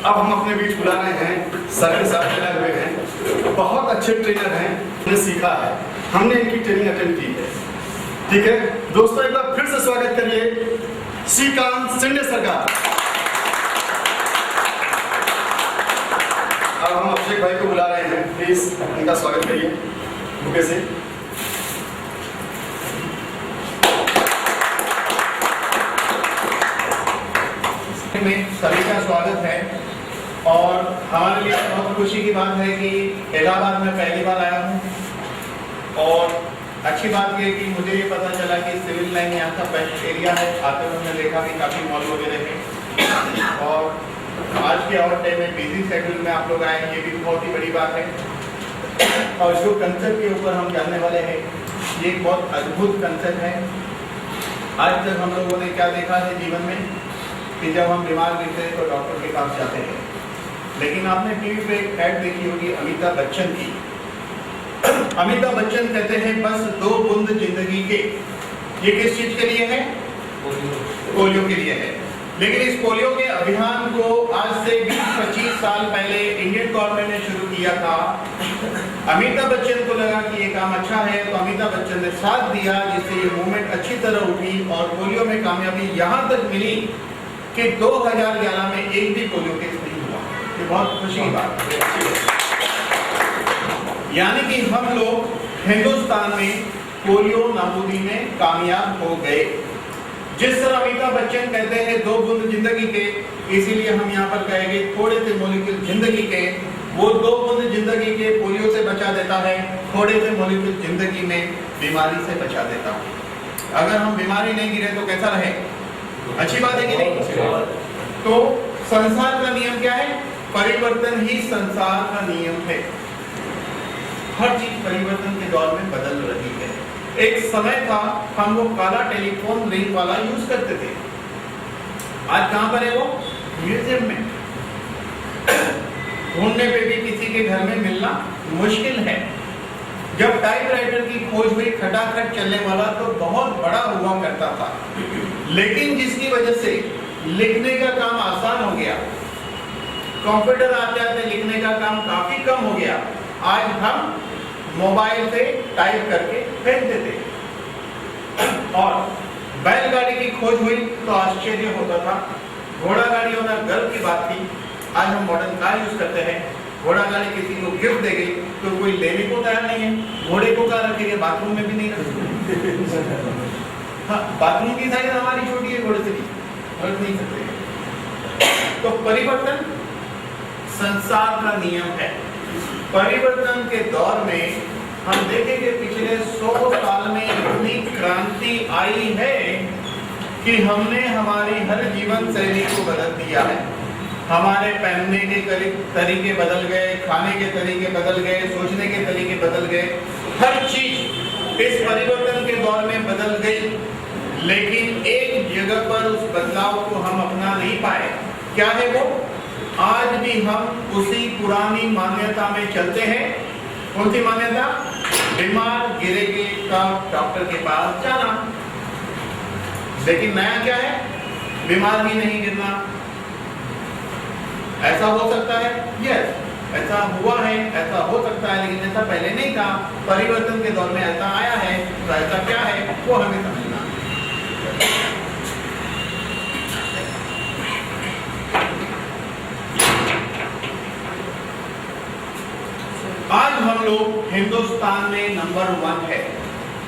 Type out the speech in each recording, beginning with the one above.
अब हम अपने बीच बुला रहे हैं सर के साथ मिले हुए हैं, बहुत अच्छे ट्रेनर हैं, हमने सीखा है, हमने इनकी ट्रेनिंग अटेंड की है। ठीक है दोस्तों, एक बार फिर से स्वागत करिए श्रीकांत शिंदे सर का। अब हम अभिषेक भाई को बुला रहे हैं, प्लीज उनका स्वागत करिए बुके से। में सभी का स्वागत है और हमारे लिए बहुत खुशी की बात है कि इलाहाबाद में पहली बार आया हूँ और अच्छी बात यह कि मुझे ये पता चला कि सिविल लाइन यहाँ का बेस्ट एरिया है। आते हुए मैंने देखा कि काफ़ी मॉल वगैरह है और आज के और डे में बिजी शेड्यूल में आप लोग आए, ये भी बहुत ही बड़ी बात है। और जो कंसेप्ट के ऊपर हम जानने वाले हैं ये एक बहुत अद्भुत कंसेप्ट है। आज तक हम लोगों ने क्या देखा है जीवन में कि जब हम बीमार गिरते हैं तो डॉक्टर के पास जाते हैं, लेकिन आपने टीवी पे एक ऐड देखी होगी अमिताभ बच्चन की। अमिताभ बच्चन कहते हैं बस 2 बूंद जिंदगी के। ये किस चीज के लिए है? पोलियो के लिए है। लेकिन इस पोलियो के अभियान को आज से 20-25 साल पहले इंडियन गवर्नमेंट ने शुरू किया था। अमिताभ बच्चन को लगा कि ये काम अच्छा है तो अमिताभ बच्चन ने साथ दिया, जिससे ये मूवमेंट अच्छी तरह उठी और पोलियो में कामयाबी यहाँ तक मिली कि 2011 में एक भी पोलियो केस नहीं हुआ। ये बहुत खुशी की बात है। यानी कि हम लोग हिंदुस्तान में पोलियो नाबूदी में कामयाब हो गए। जिस तरह अमिताभ बच्चन कहते हैं 2 बूंद जिंदगी के, इसीलिए हम यहाँ पर कहेंगे थोड़े से मॉलिक्यूल जिंदगी के। वो 2 बूंद जिंदगी के पोलियो से बचा देता है, थोड़े से मॉलिक्यूल जिंदगी में बीमारी से बचा देता है। अगर हम बीमारी नहीं गिरे तो कैसा रहे? अच्छी बात है कि नहीं? तो संसार का नियम क्या है? परिवर्तन ही संसार का नियम है। हर चीज परिवर्तन के दौर में बदल रही है। एक समय था हम वो काला टेलीफोन रिंग वाला यूज करते थे, आज कहां पर है वो? म्यूजियम में। ढूंढने पे भी किसी के घर में मिलना मुश्किल है। जब टाइपराइटर की खोज हुई खटाखट चलने वाला तो बहुत बड़ा हुआ करता था, लेकिन जिसकी वजह से लिखने का काम आसान हो गया, कंप्यूटर आते आते लिखने का काम काफी कम हो गया। आज हम मोबाइल से टाइप करके भेज देते। और बैलगाड़ी की खोज हुई तो आश्चर्य होता था, घोड़ा गाड़ी होना गर्व की बात थी। आज हम मॉडर्न कार यूज करते हैं। घोड़ा गाड़ी किसी को गिफ्ट दे गई तो कोई लेने को तैयार नहीं है। घोड़े को कहाँ रखेंगे? बाथरूम में भी नहीं रखेंगे। हाँ, बाथरूम की साइज हमारी छोटी है, घोड़े से भी रख नहीं सकते। तो परिवर्तन संसार का नियम है। परिवर्तन के दौर में हम देखेंगे पिछले 100 साल में इतनी क्रांति आई है कि हमने हमारी हर जीवन शैली को बदल दिया है। हमारे पहनने के तरीके बदल गए, खाने के तरीके बदल गए, सोचने के तरीके बदल गए। हर चीज इस परिवर्तन के दौर में बदल गई, लेकिन एक जगह पर उस बदलाव को हम अपना नहीं पाए। क्या है वो? आज भी हम उसी पुरानी मान्यता में चलते हैं। कौन सी मान्यता? बीमार गिरेगे तब डॉक्टर के पास जाना। लेकिन नया क्या है? बीमार ही नहीं गिरना। ऐसा हो सकता है? यस, ऐसा हुआ है, ऐसा हो सकता है, लेकिन ऐसा पहले नहीं था। परिवर्तन के दौर में ऐसा आया है, तो ऐसा क्या है वो हमें समझना। आज हम लोग हिंदुस्तान में नंबर 1 है।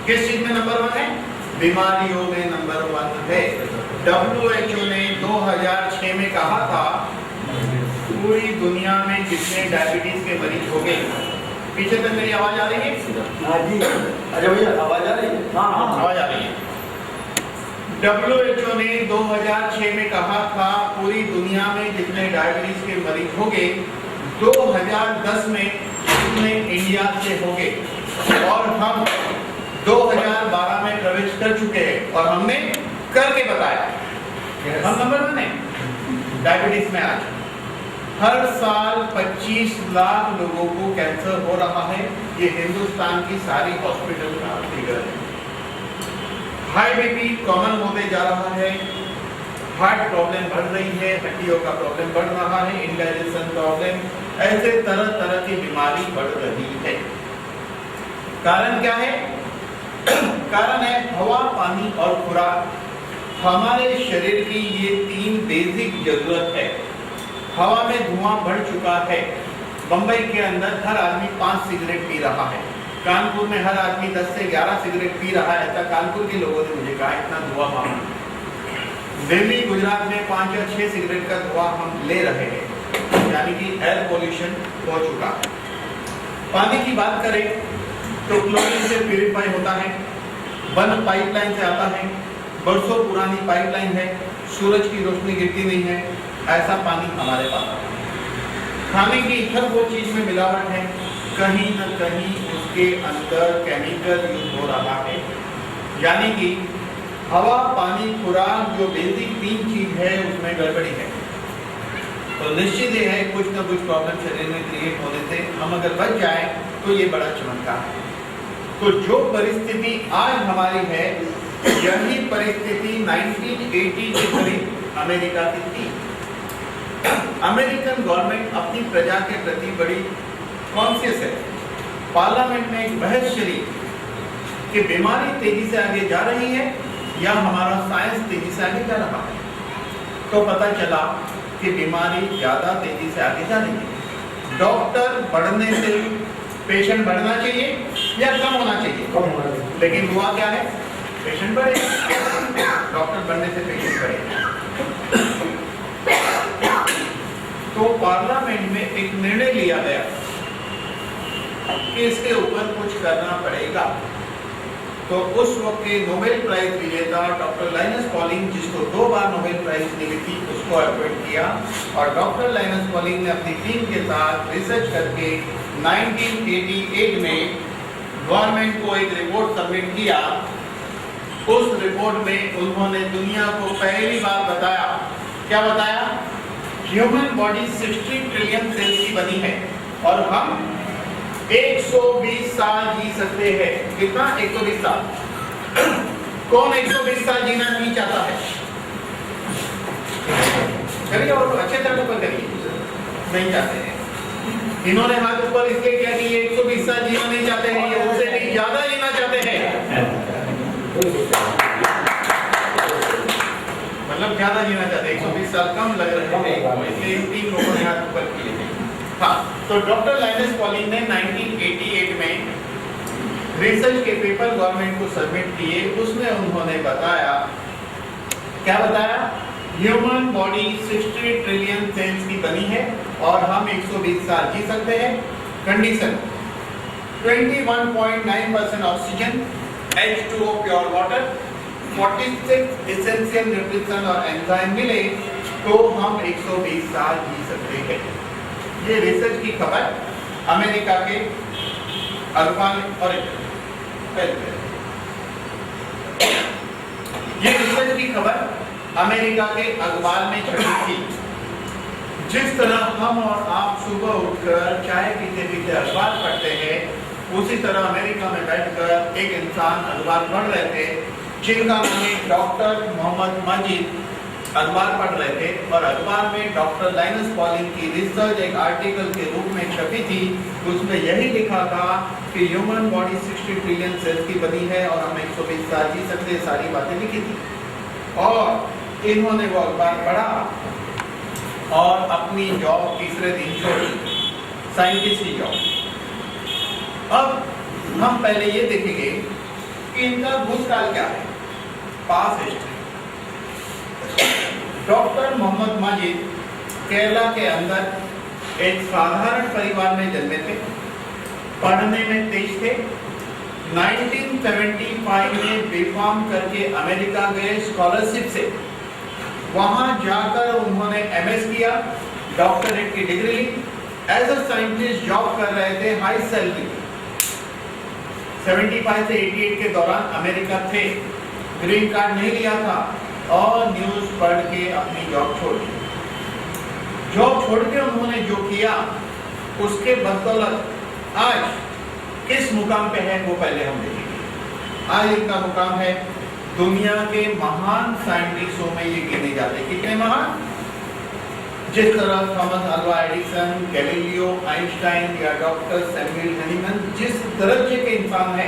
किस चीज में नंबर 1 है? बीमारियों में नंबर 1 है। WHO ने 2006 में कहा था पूरी दुनिया में जितने डायबिटीज के मरीज हो गए। पीछे तक मेरी आवाज आ रही है? हाँ जी। अरे भैया आवाज आ रही है? हाँ हाँ आवाज आ रही है। WHO ने 2006 में कहा था पूरी दुनिया में जितने डायबिटीज के मरीज हो गए 2010 में इतने इंडिया से हो गए, और हम 2012 में प्रवेश कर चुके हैं और हमने करके बताया हम नंबर 1 है डायबिटीज में। आज हर साल 25 लाख लोगों को कैंसर हो रहा है। ये हिंदुस्तान की सारी हॉस्पिटल का फिगर है। हाई बीपी कॉमन होते जा रहा है। हार्ट प्रॉब्लम बढ़ रही है, हड्डियों का प्रॉब्लम बढ़ रहा है, इंडाइजेशन प्रॉब्लम, ऐसे तरह तरह की बीमारी बढ़ रही है। कारण क्या है? कारण है हवा, पानी और खुराक। हमारे शरीर की ये 3 बेसिक जरूरत है। हवा में धुआं बढ़ चुका है। बंबई के अंदर हर आदमी 5 सिगरेट पी रहा है। कानपुर में हर आदमी 10 से 11 सिगरेट पी रहा है। ऐसा कानपुर के लोगों ने मुझे कहा, इतना धुआं वहां। दिल्ली, गुजरात में 5 या 6 सिगरेट का धुआं हम ले रहे हैं, यानी कि एयर पोल्यूशन हो चुका है। पानी की बात करें तो क्लोरीन से प्यूरिफाई होता है, बंद पाइपलाइन से आता है, बरसों पुरानी पाइपलाइन है, सूरज की रोशनी गिरती नहीं है, ऐसा पानी हमारे पास आता है। खाने की हर वो चीज में मिलावट है, कहीं न कहीं उसके अंदर केमिकल यूज हो रहा है, यानी कि हवा, पानी, खुराक जो बेसिक 3 चीज है उसमें गड़बड़ी है। तो निश्चित ही है कुछ ना कुछ प्रॉब्लम शरीर में क्रिएट होने से हम अगर बच जाए तो ये बड़ा चमत्कार है। तो जो परिस्थिति आज हमारी है, यही परिस्थिति 1980 के करीब अमेरिका की थी। अमेरिकन गवर्नमेंट अपनी प्रजा के प्रति बड़ी कॉन्शियस है। पार्लियामेंट में एक बहस चली कि बीमारी तेजी से आगे जा रही है या हमारा साइंस तेजी से आगे जा रहा है। तो पता चला कि बीमारी ज्यादा तेजी से आगे जा रही है। डॉक्टर बढ़ने से पेशेंट बढ़ना चाहिए या कम होना चाहिए? कम होना चाहिए। लेकिन हुआ क्या है? पेशेंट बढ़े, डॉक्टर बढ़ने से पेशेंट बढ़े। तो पार्लियामेंट में एक निर्णय लिया गया कि इसके ऊपर कुछ करना पड़ेगा। तो उस वक्त के नोबेल प्राइज विजेता डॉक्टर लाइनस पॉलिंग, जिसको 2 बार नोबेल प्राइज मिली थी, उसको अपॉइंट किया और डॉक्टर लाइनस पॉलिंग ने अपनी टीम के साथ रिसर्च करके 1988 में गवर्नमेंट को एक रिपोर्ट सबमिट किया। उस रिपोर्ट में उन्होंने दुनिया को पहली बार बताया, क्या बताया? ह्यूमन बॉडी 60 ट्रिलियन सेल्स की बनी है और हम 120 साल जी सकते हैं। कितना? 120 साल। कौन 120 साल जीना नहीं चाहता है? करिए और अच्छे तरह ऊपर करिए। नहीं चाहते हैं। इन्होंने हाथ ऊपर इसलिए किया कि ये 120 साल जीना नहीं चाहते हैं, ये उससे भी ज्यादा जीना चाहते हैं। मतलब ज्यादा जीना चाहते हैं, 120 साल कम लग रहे थे, इसलिए 3 लोगों ने हाथ ऊपर किए थे। हाँ, तो डॉक्टर लाइनस पॉलिंग ने 1988 में रिसर्च के पेपर गवर्नमेंट को सबमिट किए। उसमें उन्होंने बताया, क्या बताया? ह्यूमन बॉडी 60 ट्रिलियन सेल्स की बनी है और हम 120 साल जी सकते हैं। Condition 21.9% oxygen, H2O pure water, 46 essential nutrition और एंजाइम मिले तो हम 120 साल जी सकते हैं। ये रिसर्च की खबर अमेरिका के अखबार और ये रिसर्च की खबर अमेरिका के अखबार में छपी थी। जिस तरह हम और आप सुबह उठकर चाय पीते पीते अखबार पढ़ते हैं, उसी तरह अमेरिका में बैठकर एक इंसान अखबार पढ़ रहे थे, जिनका नाम है डॉक्टर मोहम्मद माजिद। अखबार पढ़ रहे थे और अखबार में डॉक्टर लाइनस पॉलिंग की रिसर्च एक आर्टिकल के रूप में छपी थी। उसमें यही लिखा था कि ह्यूमन बॉडी 60 ट्रिलियन सेल्स की बनी है और हम 120 साल जी सकते हैं। सारी बातें लिखी थी और इन्होंने वो अखबार पढ़ा और अपनी जॉब तीसरे दिन छोड़ी, साइंटिस्ट की जॉब। अब हम पहले ये देखेंगे कि इनका भूतकाल क्या है, पास हिस्ट्री। डॉक्टर मोहम्मद माजिद केरला के अंदर एक साधारण परिवार में जन्मे थे, पढ़ने में तेज थे। 1975 में बीकॉम करके अमेरिका गए स्कॉलरशिप से। वहां जाकर उन्होंने एमएस किया, डॉक्टरेट की डिग्री ली। एज अ साइंटिस्ट जॉब कर रहे थे, हाई सैलरी। 75 से 88 के दौरान अमेरिका थे, ग्रीन कार्ड नहीं लिया था और न्यूज पढ़ के अपनी जॉब छोड़ दी। जॉब छोड़ के उन्होंने जो किया उसके बदौलत आज किस मुकाम पे है वो पहले हम देखेंगे। आज इनका मुकाम है दुनिया के महान साइंटिस्टों में ये गिने जाते हैं। कितने महान? जिस तरह Thomas Alva Edison, Galileo, Einstein या डॉक्टर सैमुअल हनीमन जिस दर्जे के इंसान है,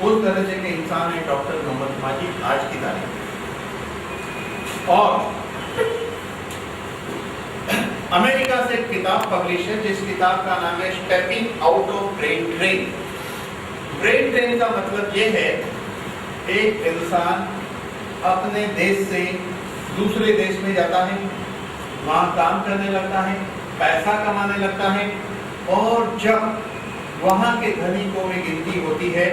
उस दर्जे के इंसान है डॉक्टर मोहम्मद माजिद आज की तारीख में। और अमेरिका से एक किताब पब्लिश है जिस किताब का नाम है stepping out of brain drain. Brain drain का मतलब ये है, एक इंसान अपने देश से दूसरे देश में जाता है, वहां काम करने लगता है, पैसा कमाने लगता है, और जब वहां के धनिकों में गिनती होती है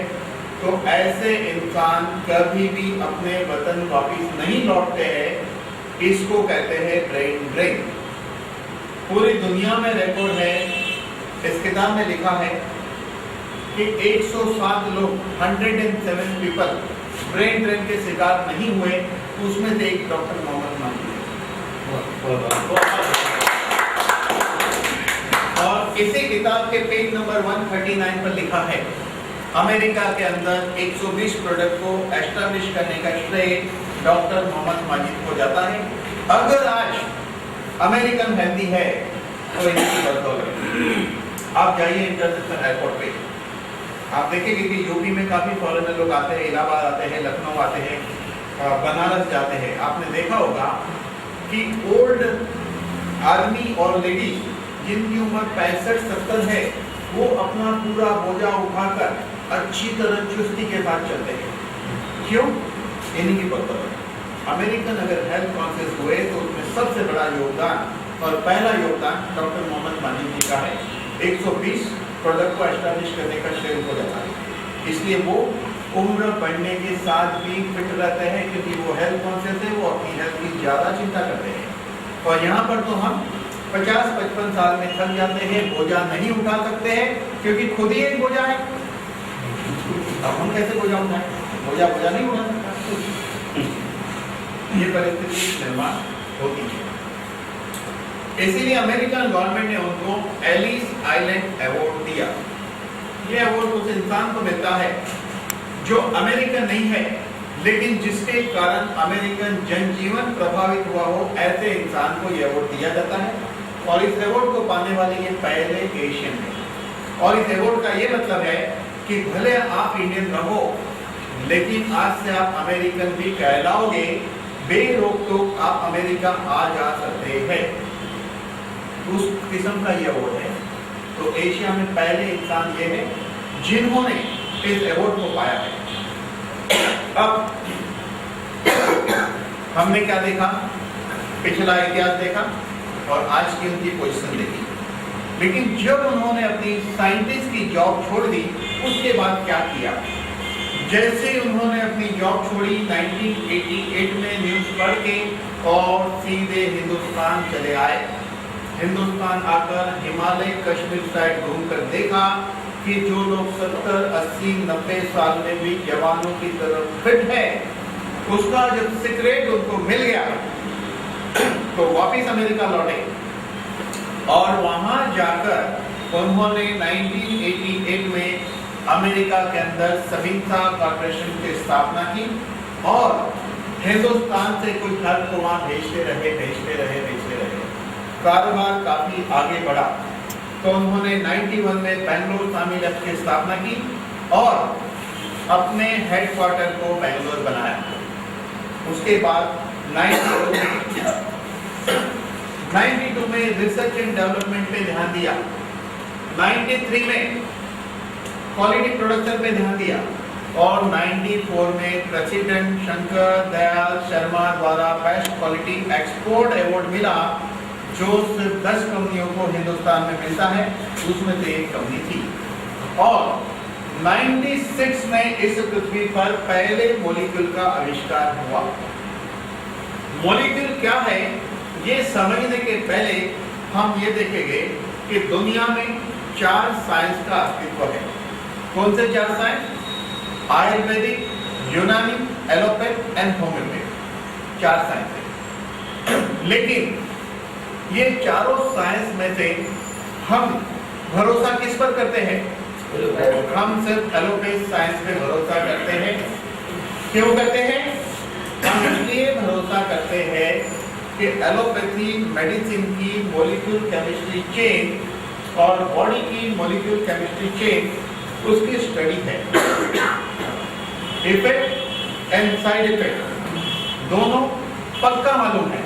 तो ऐसे इंसान कभी भी अपने वतन वापिस नहीं लौटते हैं। इसको कहते हैं ब्रेन ड्रेन। पूरी दुनिया में रिकॉर्ड है, इस किताब में लिखा है कि 107 लोग 107 पीपल ब्रेन ड्रेन के शिकार नहीं हुए, उसमें से एक डॉक्टर मोहम्मद माजिद है। और इसी किताब के पेज नंबर 139 पर लिखा है, अमेरिका के अंदर 120 प्रोडक्ट को एस्टैब्लिश करने का श्रेय डॉक्टर मोहम्मद माजिद को जाता है। अगर आज अमेरिकन हेल्दी है तो इनकी बदौलत। आप जाइए इंटरनेशनल एयरपोर्ट पे, आप देखेंगे कि यूपी में काफी फॉरेनर लोग आते हैं, इलाहाबाद आते हैं, लखनऊ आते हैं, बनारस जाते हैं। आपने देखा होगा कि ओल्ड आदमी और लेडीज जिनकी उम्र 65-70 है, वो अपना पूरा बोझा उठाकर अच्छी तरह चुस्ती के साथ चलते हैं। क्यों? इन्हीं की बदौलत। अमेरिकन अगर हेल्थ कॉन्शियस हुए तो उसमें सबसे बड़ा योगदान और पहला योगदान डॉक्टर मोहम्मद माजिद जी का है। 120 प्रोडक्ट को एस्टैब्लिश करने का श्रेय उनको जाता है। इसलिए वो उम्र बढ़ने के साथ भी फिट रहते हैं, क्योंकि वो हेल्थ कॉन्शियस है, वो अपनी हेल्थ की ज़्यादा चिंता करते हैं। और यहाँ पर तो हम 50-55 साल में थक जाते हैं, बोझा नहीं उठा सकते हैं, क्योंकि खुद ही एक बोझा है। अब हम कैसे बोझा उठाएं? बोझा नहीं उठा सकता। ये परिस्थिति निर्माण होती है। इसीलिए अमेरिकन गवर्नमेंट ने उनको एलिस आइलैंड अवार्ड दिया। ये अवार्ड उस इंसान को मिलता है जो अमेरिकन नहीं है, लेकिन जिसके कारण अमेरिकन जनजीवन प्रभावित हुआ हो, ऐसे इंसान को यह अवार्ड दिया जाता है। और इस अवार्ड को पाने वाले ये पहले एशियन है। और इस अवार्ड का ये मतलब है कि भले आप इंडियन रहो, लेकिन आज से आप अमेरिकन भी कहलाओगे, बेरोक टोक आप अमेरिका आ जा सकते हैं। उस किस्म का ये अवार्ड है। तो एशिया में पहले इंसान ये है जिन्होंने इस अवार्ड को पाया है। अब हमने क्या देखा? पिछला इतिहास देखा और आज की उनकी पोजीशन देखी। लेकिन जब उन्होंने अपनी साइंटिस्ट की जॉब छोड़ दी, उसके बाद क्या किया? जैसे उन्होंने अपनी जॉब छोड़ी, 1988 में न्यूज़ पढ़ के और सीधे हिंदुस्तान चले आए। हिंदुस्तान आकर हिमालय कश्मीर साइड घूमकर देखा कि जो लोग 70, 80, 90 साल में भी जवानों की तरफ फिट है, उसका जब सीक्रेट उनको मिल गया तो वापिस अमेरिका लौटे। और वहां जाकर उन्होंने 1988 में अमेरिका के अंदर सविंसा कॉर्पोरेशन की स्थापना की और हिंदुस्तान से कुछ हर को वहां भेजते रहे। कारोबार काफी आगे बढ़ा। तो उन्होंने 91 में बेंगलोर सामी लैब्स की स्थापना की और अपने हेडक्वार्टर को बेंगलोर बनाया। उसके बाद 92 में रिसर्च एंड डेवलपमेंट पे ध्यान दिया। 93 में क्वालिटी प्रोडक्शन पे ध्यान दिया और 94 में प्रेसिडेंट शंकर दयाल शर्मा द्वारा बेस्ट क्वालिटी एक्सपोर्ट अवार्ड मिला, जो सिर्फ 10 कंपनियों को हिंदुस्तान में मिलता है, उसमें से एक कंपनी थी। और 96 में इस पृथ्वी पर पहले मॉलिक्यूल का आविष्कार हुआ। मॉलिक्यूल क्या है ये समझने के पहले हम ये देखेंगे कि दुनिया में 4 साइंस का अस्तित्व है। कौन से 4 साइंस? आयुर्वेदिक, यूनानी, एलोपैथ एंड होम्योपैथ। 4 साइंस है। लेकिन ये चारों साइंस में से हम भरोसा किस पर करते हैं? हम सिर्फ एलोपैथ साइंस पे भरोसा करते हैं। क्यों करते हैं? इसलिए भरोसा करते हैं कि एलोपैथी मेडिसिन की मॉलिक्यूल केमिस्ट्री चेन और बॉडी की मॉलिक्यूल केमिस्ट्री चेन उसकी स्टडी है। इफेक्ट एंड साइड इफेक्ट दोनों पक्का मालूम है,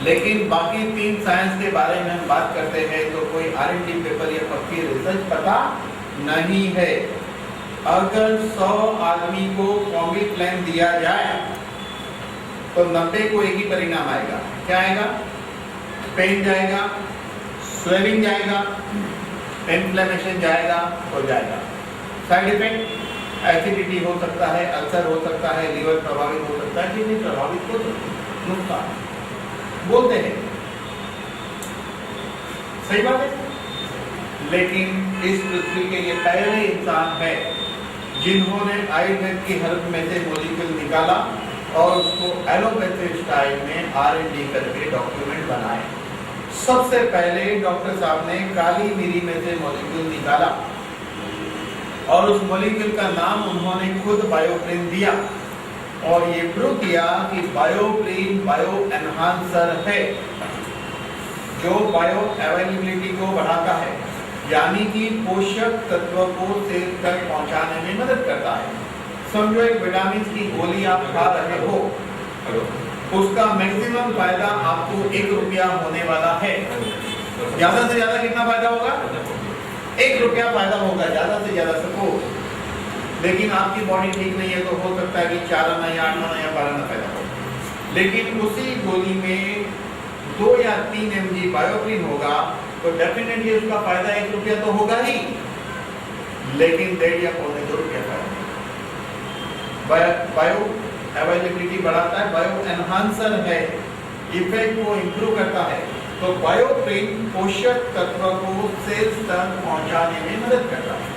लेकिन बाकी 3 साइंस के बारे में हम बात करते हैं तो कोई R&D पेपर या पक्की रिसर्च पता नहीं है। अगर 100 आदमी को कॉम्बिप्लेन दिया जाए तो 90 को एक ही परिणाम आएगा। क्या आएगा? पेन जाएगा, स्वेलिंग जाएगा, इन्फ्लेमेशन जाएगा, हो जाएगा। साइड इफेक्ट एसिडिटी हो सकता है, अल्सर हो सकता है, लीवर प्रभावित हो सकता है, किडनी प्रभावित हो सकता है, नुकसान बोलते हैं। सही बात है, लेकिन इस पृथ्वी के ये पहले इंसान है जिन्होंने आयुर्वेद की हर्ब में से मॉलिक्यूल निकाला और उसको एलोपैथी स्टाइल में R&D करके डॉक्यूमेंट बनाए। सबसे पहले डॉक्टर साहब ने काली मिरी में से मॉलिक्यूल निकाला और उस मॉलिक्यूल का नाम उन्होंने खुद बायोप्रिन दिया और ये प्रूव किया कि बायोप्रिन बायो एनहांसर है जो बायो अवेलेबिलिटी को बढ़ाता है, यानी कि पोषक तत्व को सेल तक पहुंचाने में मदद करता है। समझो एक विटामिन की गोली आप खा रहे हो, उसका मैक्सिमम फायदा आपको 1 रुपया होने वाला है। ज्यादा से ज्यादा कितना फायदा होगा? 1 रुपया फायदा होगा, ज्यादा से ज्यादा सपोज। लेकिन आपकी बॉडी ठीक नहीं है तो हो सकता है कि 4 आना या 8 आना या 12 आना फायदा हो। लेकिन उसी गोली में 2 या 3 mg बायोप्रिन होगा तो डेफिनेटली उसका फायदा 1 रुपया तो होगा ही, लेकिन 1.5 या 2 रुपया फायदा। बायो अवेलेबिलिटी बढ़ाता है, बायो एनहांसर है, इफेक्ट को इंप्रूव करता है। तो बायोप्रिन पोषक तत्व को सेल्स तक पहुंचाने में मदद करता है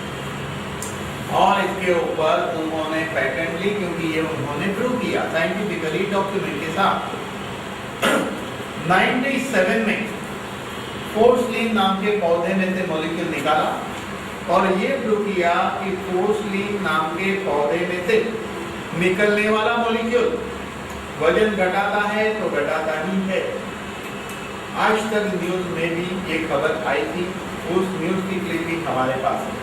और इसके ऊपर उन्होंने पेटेंट ली क्योंकि ये उन्होंने प्रूव किया साइंटिफिकली डॉक्यूमेंट के साथ। 97 में फोर्सलिन नाम के पौधे में से मॉलिक्यूल निकाला और ये प्रूव किया कि फोर्सलिन नाम के पौधे में से निकलने वाला मॉलिक्यूल वजन घटाता है तो घटाता ही है। आज तक न्यूज में भी ये खबर आई थी, उस न्यूज की क्लिप भी हमारे पास है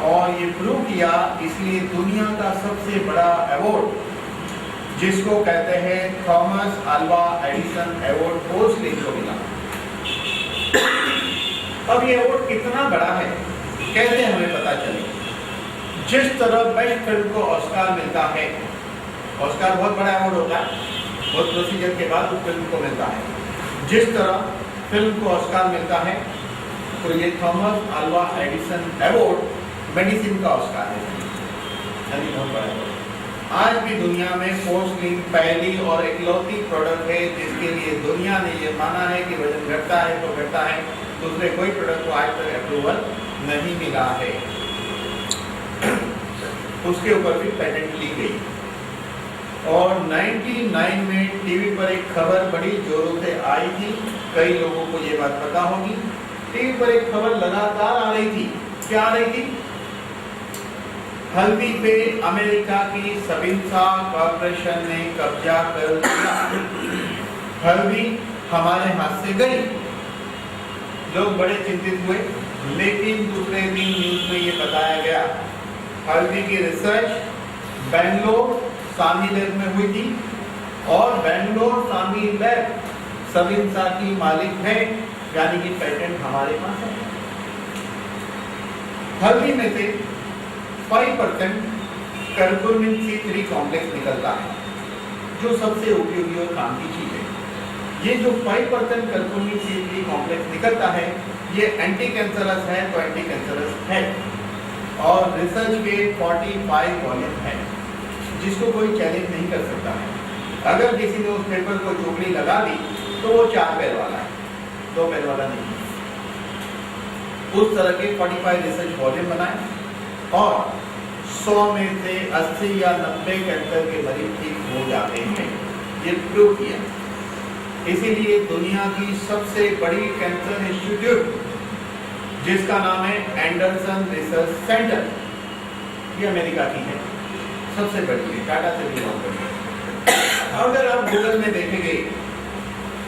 और ये प्रूव किया। इसलिए दुनिया का सबसे बड़ा अवार्ड जिसको कहते हैं थॉमस अल्वा एडिसन अवार्ड फोर्सलिन को मिला। अब ये अवार्ड कितना बड़ा है कैसे हमें पता चले? जिस तरह बेस्ट फिल्म को ऑस्कार मिलता है, ऑस्कार बहुत बड़ा अवार्ड होता है, बहुत प्रोसीजर के बाद उस फिल्म को मिलता है। जिस तरह फिल्म को ऑस्कार मिलता है तो ये Thomas Alva Edison award medicine का ऑस्कार है, यानी बहुत बड़ा अवार्ड। आज भी दुनिया में फोर्सलिन पहली और इकलौती प्रोडक्ट है जिसके लिए दुनिया ने ये माना है कि वजन घटता है तो घटता है, दूसरे कोई प्रोडक्ट को आज तक अप्रूवल नहीं मिला है। उसके ऊपर भी पेटेंट ली गई और 99 में टीवी पर एक खबर बड़ी जोरों से आई थी, कई लोगों को ये बात पता होगी। टीवी पर एक खबर लगातार आ रही थी, क्या आ रही थी? हल्दी पे अमेरिका की सबिंसा कॉर्पोरेशन ने कब्जा कर लिया, हल्दी हमारे हाथ से गई। लोग बड़े चिंतित हुए, लेकिन दूसरे दिन न्यूज में ये बताया गया हल्दी की रिसर्च बेंगलोर सामी लैब में हुई थी और बेंगलोर सामी लैब सबिंसा की मालिक है, यानी कि पेटेंट हमारे पास है। हल्दी में से 5% कर्कुमिन C3 कॉम्प्लेक्स निकलता है जो सबसे उपयोगी और काम की चीज है। ये जो 5% कर्कुमिन C3 कॉम्प्लेक्स निकलता है ये एंटी कैंसरस है तो एंटी कैंसरस है और रिसर्च के 45 वॉल्यूम है जिसको कोई चैलेंज नहीं कर सकता है। अगर किसी ने उस पेपर को चोकड़ी लगा दी तो वो 4 पैर वाला है, 2 पैर वाला नहीं। उस तरह के 45 रिसर्च वॉल्यूम बनाए और 100 में से 80 या 90 कैंसर के मरीज ठीक हो जाते हैं, ये प्रूव किया। इसीलिए दुनिया की सबसे बड़ी कैंसर इंस्टीट्यूट जिसका नाम है एंडरसन रिसर्च सेंटर, ये अमेरिका की है, सबसे बड़ी है, टाटा से भी बहुत बड़ी है। अगर आप गूगल में देखेंगे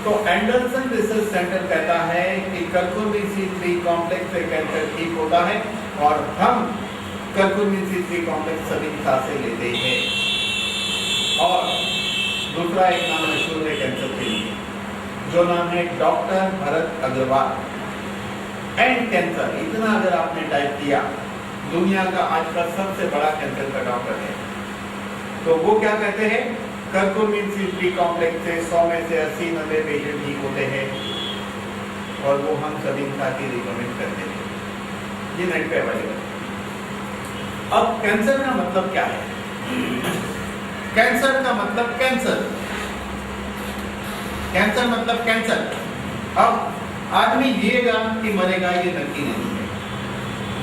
तो एंडरसन रिसर्च सेंटर कहता है कि करकुमिन C3 कॉम्प्लेक्स से कैंसर ठीक होता है, और हम करकुमिन C3 कॉम्प्लेक्स सभी से लेते हैं। और दूसरा एक नाम मशहूर है कैंसर के लिए, जो नाम है doctor Bharat Agarwal and cancer. इतना अगर आपने टाइप किया, दुनिया का आज का सबसे बड़ा कैंसर का डॉक्टर है। तो वो क्या कहते हैं, करकुमिन C3 कॉम्प्लेक्स से 100 में से 80-90 पेशेंट ठीक होते हैं, और वो हम सभी साथी रिकमेंड करते हैं। ये नेट पे अवेलेबल है। अब कैंसर का मतलब क्या है? कैंसर का मतलब कैंसर, कैंसर मतलब कैंसर। अब आदमी जिएगा कि मरेगा ये नक्की नहीं है।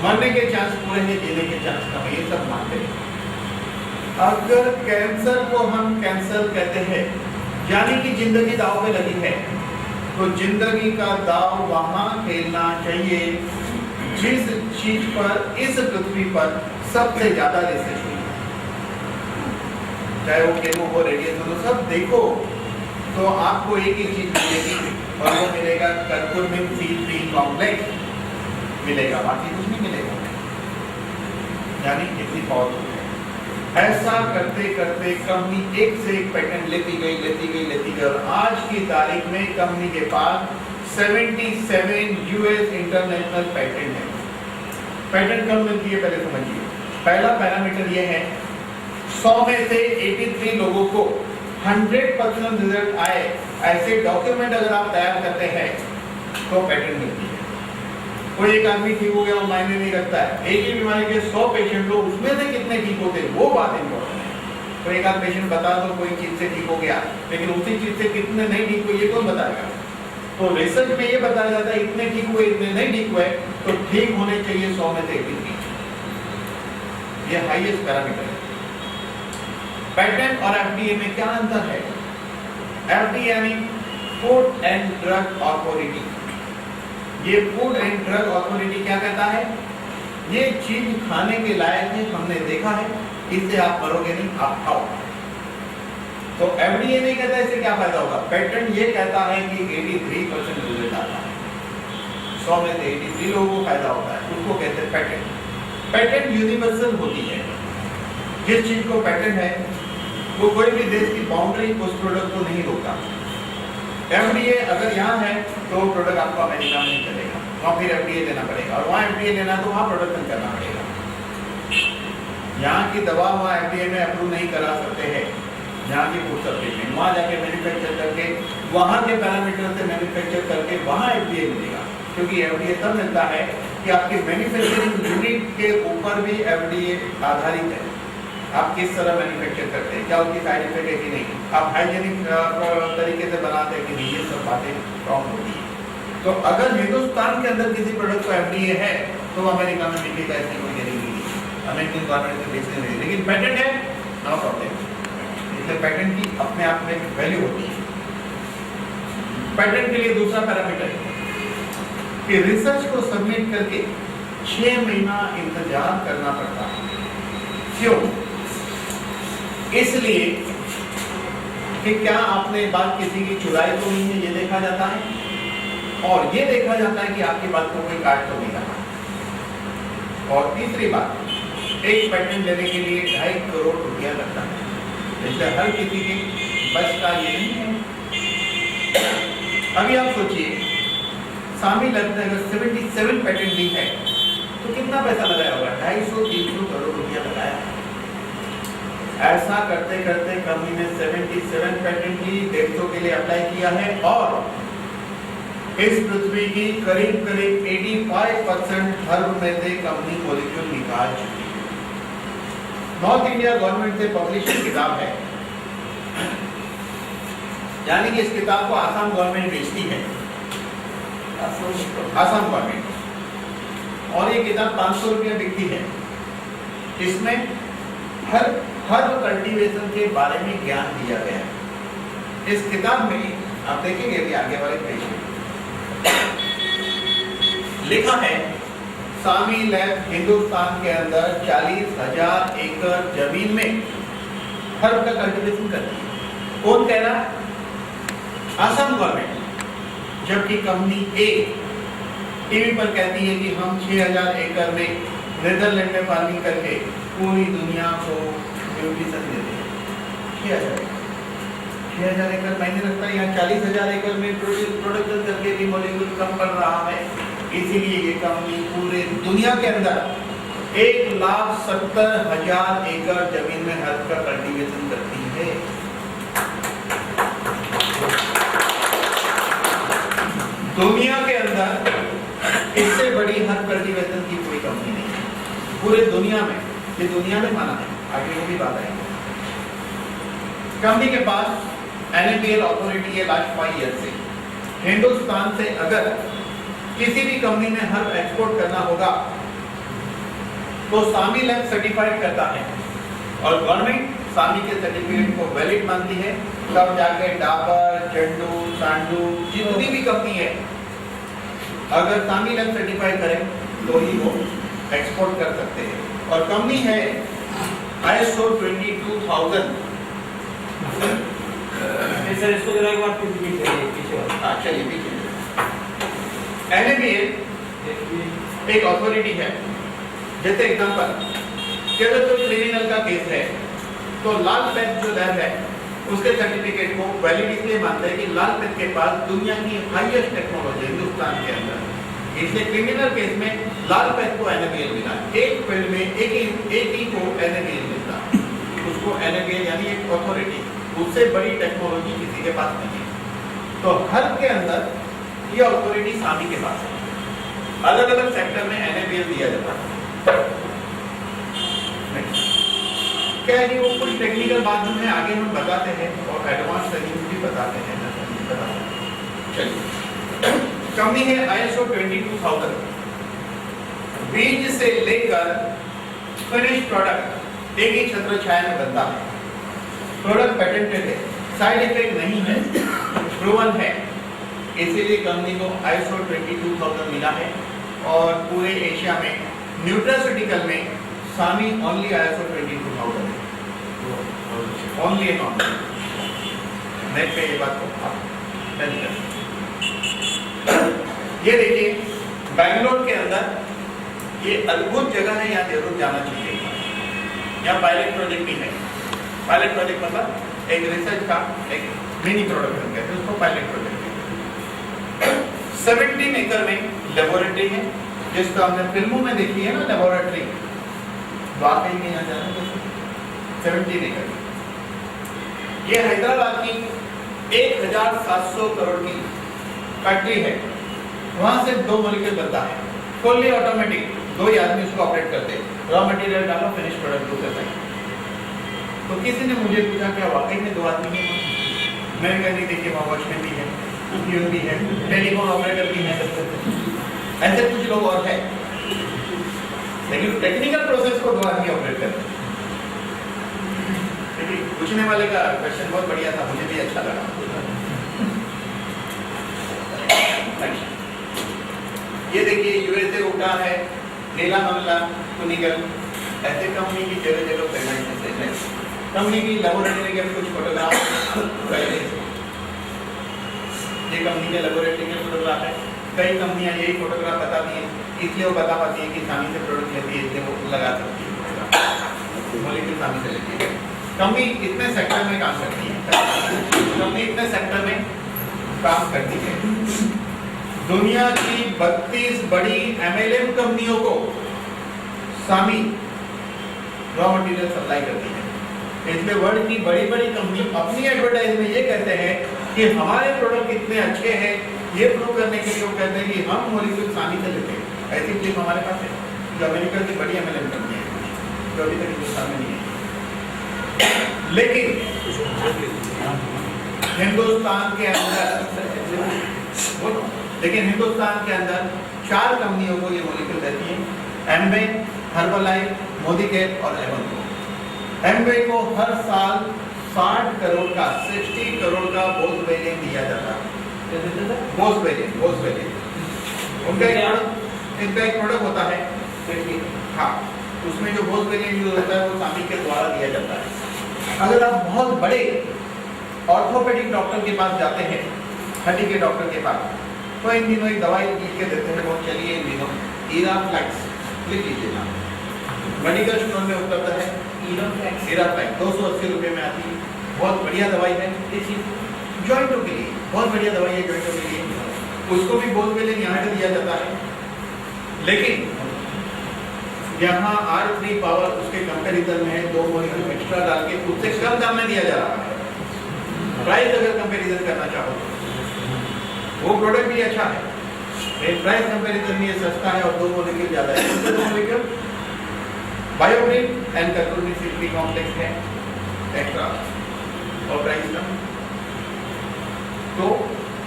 मरने के चांस पूरे हैं, जीने के चांस कम है, ये सब मानते हैं। अगर कैंसर को हम कैंसर कहते हैं, यानी कि जिंदगी दांव पे लगी है, तो जिंदगी का दांव वहां खेलना चाहिए जिस चीज पर इस पृथ्वी पर सबसे ज्यादा रिसर्च हुई, चाहे वो केमो हो, रेडिएशन हो, सब देखो तो आपको एक ही चीज मिलेगी, और वो मिलेगा करकुमिन C3 कॉम्प्लेक्स मिलेगा, बाकी कुछ नहीं मिलेगा। यानी इतनी पावरफुल है। ऐसा करते करते कंपनी एक से एक पैटेंट लेती गई, और आज की तारीख में कंपनी के पास 77 US इंटरनेशनल पैटेंट है। पैटेंट कब मिलती है पहले समझिए। पहला पैरामीटर ये है, 100 में से 83 लोगों को 100% रिजल्ट आए, ऐसे डॉक्यूमेंट अगर आप तैयार करते हैं तो पैटेंट मिलती है। कोई एक आदमी ठीक हो गया, वो मायने नहीं रखता है। एक ही बीमारी के 100 पेशेंट लो, उसमें से कितने ठीक होते हैं वो बात इंपॉर्टेंट है। तो एक आध पेशेंट बता दो कोई चीज से ठीक हो गया, लेकिन उसी चीज से कितने नहीं ठीक हुए ये कौन बताएगा? तो रिसर्च में ये बताया जाता है इतने ठीक हुए, इतने नहीं ठीक हुए, तो ठीक होने चाहिए 100 में से 83। ये हाईएस्ट पैरामीटर है। पैटेंट और FDA में क्या अंतर है? FDA यानी फूड एंड ड्रग अथॉरिटी। ये फूड एंड ड्रग अथॉरिटी क्या कहता है? ये चीज खाने के लायक है, हमने देखा है, इससे आप मरोगे नहीं, आप खाओ। तो FDA नहीं कहता इससे क्या फायदा होगा। पैटेंट ये कहता है कि 83% रिजल्ट आता है, 100 में से 83 लोगों को फायदा होता है, उसको कहते हैं पैटेंट। पैटेंट यूनिवर्सल होती है। जिस चीज को पैटेंट है वो कोई भी देश की बाउंड्री उस प्रोडक्ट को नहीं रोकता। FDA अगर यहाँ है तो प्रोडक्ट आपको अमेरिका में नहीं चलेगा, वहाँ फिर FDA लेना पड़ेगा, और वहाँ FDA लेना तो वहाँ प्रोडक्शन करना पड़ेगा। यहाँ की दवा वहाँ FDA में अप्रूव नहीं करा सकते हैं, यहाँ की फूड सप्लीमेंट वहाँ जाके मैन्युफैक्चर करके, वहाँ के पैरामीटर से मैन्युफैक्चर करके वहाँ FDA मिलेगा। क्योंकि FDA तब मिलता है कि आपकी मैन्युफैक्चरिंग यूनिट के ऊपर भी FDA आधारित है। आप किस तरह मैन्युफैक्चर करते हैं, क्या उसकी साइड इफेक्ट है कि नहीं, आप हाइजेनिक तरीके से बनाते हैं कि नहीं, ये सब बातें रॉन्ग होती है। तो अगर हिंदुस्तान के अंदर किसी प्रोडक्ट को FDA है तो अमेरिका में मिलने का ऐसी कोई गारंटी नहीं है, अमेरिकन गवर्नमेंट से बेचने नहीं। लेकिन पैटेंट है, नो प्रॉब्लम। इसलिए पैटेंट की अपने आप में एक वैल्यू होती है। पैटेंट के लिए दूसरा पैरामीटर है कि रिसर्च को सबमिट करके 6 महीना इंतजार करना पड़ता है। क्यों? इसलिए कि क्या आपने बात किसी की चुराई तो नहीं है, ये देखा जाता है, और ये देखा जाता है कि आपकी बात को कोई काट तो नहीं रहा। और तीसरी बात, एक पेटेंट लेने के लिए 2.5 करोड़ रुपया लगता है, इसलिए हर किसी के बस का ये नहीं है। अभी आप सोचिए, शामिल लगता है अगर 77 पेटेंट भी है तो कितना पैसा लगाया होगा? 250-300 करोड़ रुपया लगाया। ऐसा करते करते कंपनी ने 77 पेटेंट की 150 के लिए अप्लाई किया है, और इस पृथ्वी की करीब करीब 85% हर्ब में से कंपनी मॉलिक्यूल निकाल चुकी है। नॉर्थ इंडिया गवर्नमेंट से पब्लिश किताब है, यानी कि इस किताब को आसाम गवर्नमेंट बेचती है, आसाम गवर्नमेंट, और ये किताब 500 रुपया बिकती है। इसमें हर कल्टीवेशन के बारे में ज्ञान दिया गया है। इस किताब में आप देखेंगे भी आगे वाले पेज में लिखा है, सामी लैब हिंदुस्तान के अंदर 40,000 एकड़ जमीन में हर्ब का कल्टीवेशन करती है। कौन कह रहा असम गवर्नमेंट, जबकि कंपनी ए टीवी पर कहती है कि हम 6000 एकड़ में नीदरलैंड में फार्मिंग करके पूरी दुनिया को न्यूट्रिशन देते हैं। 6000 एकड़ मायने रखता है, यहाँ 40,000 एकड़ में प्रोडक्शन करके भी मॉलिक्यूल कम पड़ रहा है। इसीलिए ये कंपनी पूरे दुनिया के अंदर 1,70,000 एकड़ जमीन में हर्ब का कल्टीवेशन करती है। दुनिया के अंदर इससे बड़ी हर्ब कल्टीवेशन की कोई कंपनी नहीं है पूरे दुनिया में। ये दुनिया में माना है, आगे वो भी बात आएगी। कंपनी के पास NABL अथॉरिटी है लास्ट 5 ईयर से। हिंदुस्तान से अगर किसी भी कंपनी में हर्ब एक्सपोर्ट करना होगा तो सामी लैब सर्टिफाइड करता है और गवर्नमेंट सामी के सर्टिफिकेट को वैलिड मानती है। तब जाके डाबर, चंडू, सांडू जितनी भी कंपनी है अगर सामी लैब सर्टिफाइड करे तो ही वो एक्सपोर्ट कर सकते हैं। और कंपनी है ISO 22000। सर इसको जरा एक बार पीछे चलिए पीछे। NABL एक अथॉरिटी है। जैसे एग्जांपल कि अगर कोई क्रिमिनल का केस है तो लाल पेन जो लैब है उसके सर्टिफिकेट को वैलिड इसलिए मानते हैं कि लाल पेन के पास दुनिया की हाईएस्ट टेक्नोलॉजी हिंदुस्तान के अंदर। इसलिए क्रिमिनल केस में लाल पेन को NABL मिला। एक फील्ड में एक ही को NABL मिलता, उसको NABL यानी एक अथॉरिटी, उससे बड़ी टेक्नोलॉजी किसी के पास नहीं है। तो हर के अंदर ये अथॉरिटी सामी के पास है। अलग अलग सेक्टर में NABL दिया जाता है। क्या है कि वो कुछ टेक्निकल बात में आगे हम बताते हैं और एडवांस तरीके भी बताते हैं। चलिए, कंपनी है ISO 22000। बीज से लेकर फिनिश प्रोडक्ट एक ही छत्र छाया में बनता है। प्रोडक्ट पेटेंटेड है, साइड इफेक्ट नहीं है, प्रूवन है। इसीलिए कंपनी को ISO 22000 मिला है और पूरे एशिया में न्यूट्रास्यूटिकल में सामी ओनली ISO 22000 है। Only and only. नेट पे ये बात को आप नहीं कर सकते। ये देखिए बैंगलोर के अंदर ये अद्भुत जगह है, यहाँ जरूर जाना चाहिए। यहाँ पायलट प्रोजेक्ट भी है। पायलट प्रोजेक्ट मतलब एक रिसर्च का एक मिनी प्रोडक्शन कहते हैं उसको पायलट प्रोजेक्ट। 17 एकड़ में लेबोरेटरी है जिसको हमने फिल्मों में देखी है ना, लेबोरेटरी वाकई में यहाँ जाना है। 17 एकड़ ये हैदराबाद की 1700 करोड़ की फैक्ट्री है। वहां से 2 मॉलिक्यूल बनता है फुल्ली ऑटोमेटिक, 2 ही आदमी उसको ऑपरेट करते हैं। रॉ मटेरियल डालो, फिनिश प्रोडक्ट दो करते हैं। तो किसी ने मुझे पूछा क्या वाकई में 2 आदमी हैं? मैंने कहा नहीं, देखिए वहाँ वॉचमैन भी है, यून भी है, टेलीफोन ऑपरेटर भी है, ऐसे कुछ लोग और हैं। लेकिन टेक्निकल प्रोसेस को 2 आदमी ऑपरेट करते हैं। पूछने वाले का क्वेश्चन बहुत बढ़िया था, मुझे भी अच्छा लगा। ये देखिए USA उठा है, नीला हमला, कुनिगल, ऐसे कंपनी की जगह जगह फैलाइजेशन है। कंपनी की लेबोरेटरी के कुछ फोटोग्राफ पहले ये कंपनी के लेबोरेटरी के फोटोग्राफ है। कई कंपनियां यही फोटोग्राफ बताती हैं, इसलिए वो बता पाती है कि सामी से प्रोडक्ट लेती है, इसलिए वो लगा सकती है मॉलिक्यूल सामी से लेती है। कंपनी इतने सेक्टर में काम करती है, कंपनी इतने सेक्टर में काम करती है। दुनिया की 32 बड़ी MLM कंपनियों को सामी रॉ मटेरियल सप्लाई करती है। इसलिए वर्ल्ड की बड़ी बड़ी कंपनी अपनी एडवर्टाइज में ये कहते हैं कि हमारे प्रोडक्ट इतने अच्छे हैं, ये प्रूव करने के लिए वो कहते हैं कि हम मॉलिक्यूल सामी से लेते हैं। ऐसी क्लिप हमारे पास है जो अमेरिका की बड़ी MLM कंपनी है जो अभी तक हिंदुस्तान में नहीं है। लेकिन हिंदुस्तान के अंदर 4 कंपनियों को ये मॉलिक्यूल देती है। एम्बे, हर्बलाइफ, मोदिकेयर और एवोन। एम्बे को हर साल 60 करोड़ का 60 करोड़ का बोस वेरिएंट दिया जाता है। बोस वेरिएंट उनका एक प्रोडक्ट होता है। हाँ, उसमें जो बोस वेरिएंट यूज होता है वो सामी के द्वारा दिया जाता है। अगर आप बहुत बड़े ऑर्थोपेडिक डॉक्टर के पास जाते हैं, हड्डी के डॉक्टर के पास, तो इन दिनों एक दवाई लिख के देते हैं, वो चलिए इन दिनों इराफ्लेक्स लिख लीजिए नाम, मेडिकल स्टोर में उपलब्ध है। इराफ्लेक्स 280 रुपये में आती है, बहुत बढ़िया दवाई है जॉइंटों के लिए, बहुत बढ़िया दवाई है जॉइंटों के लिए। उसको भी बोलवेलिन यहाँ से दिया जाता है, लेकिन यहाँ R3 पावर उसके कंपैरिजन में है, 2 मॉलिक्यूल एक्स्ट्रा डाल के उससे कम दाम में दिया जा रहा है। प्राइस अगर कंपैरिजन करना चाहो वो प्रोडक्ट भी अच्छा है, लेकिन प्राइस कंपैरिजन में ये सस्ता है और 2 मॉलिक्यूल ज्यादा है। 2 molecule Biogreen and control C3 complex है एक्स्ट्रा और प्राइस कम। तो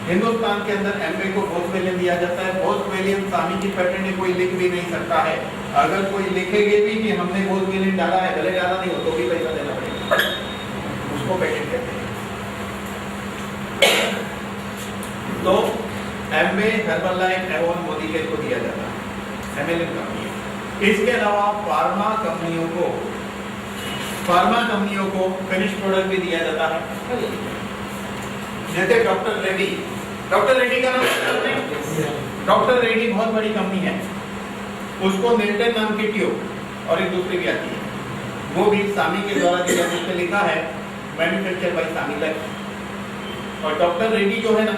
हिंदुस्तान के अंदर एमवे को बोसवेलियन दिया जाता है। बोसवेलियन सामी की पैटर्न में कोई लिख भी नहीं सकता है। अगर कोई लिखेगे भी कि हमने बोसवेलियन डाला है, भले डाला नहीं हो तो भी पैसा देना पड़ेगा, उसको पेटेंट कहते हैं। तो एमवे, हर्बललाइफ, एवोन, मोदीकेयर को दिया जाता है, एमएलएम कंपनी है। इसके अलावा फार्मा कंपनियों को फिनिश प्रोडक्ट भी दिया जाता है, जैसे डॉक्टर रेड्डी का नाम सुना है? डॉक्टर रेड्डी बहुत बड़ी कंपनी है, उसको नेल्टन नाम की ट्यूब और एक दूसरी भी आती है, वो भी सामी के द्वारा दिया, जिस पे लिखा है मैन्युफैक्चर बाय सामी लाइफ। और डॉक्टर रेड्डी जो है ना,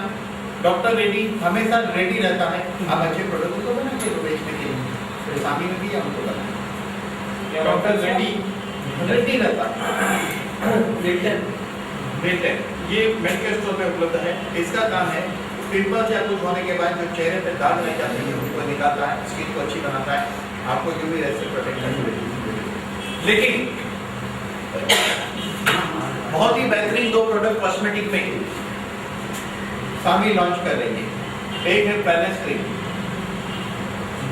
डॉक्टर रेड्डी हमेशा रेडी रहता है, आप अच्छे प्रोडक्ट को बनाइए तो बेचने के लिए, तो सामी में भी हमको बनाए डॉक्टर रेड्डी रहता है। ये मेडिकल स्टोर में उपलब्ध है। इसका काम है पिंपल्स या कुछ होने के बाद जो चेहरे पे दाग रह जाते हैं उसको निकालता है, स्किन को अच्छी बनाता है, आपको जो भी ऐसे प्रोटेक्ट करना। लेकिन बहुत ही बेहतरीन 2 प्रोडक्ट कॉस्मेटिक में सामी लॉन्च कर रही है। एक है fairness cream,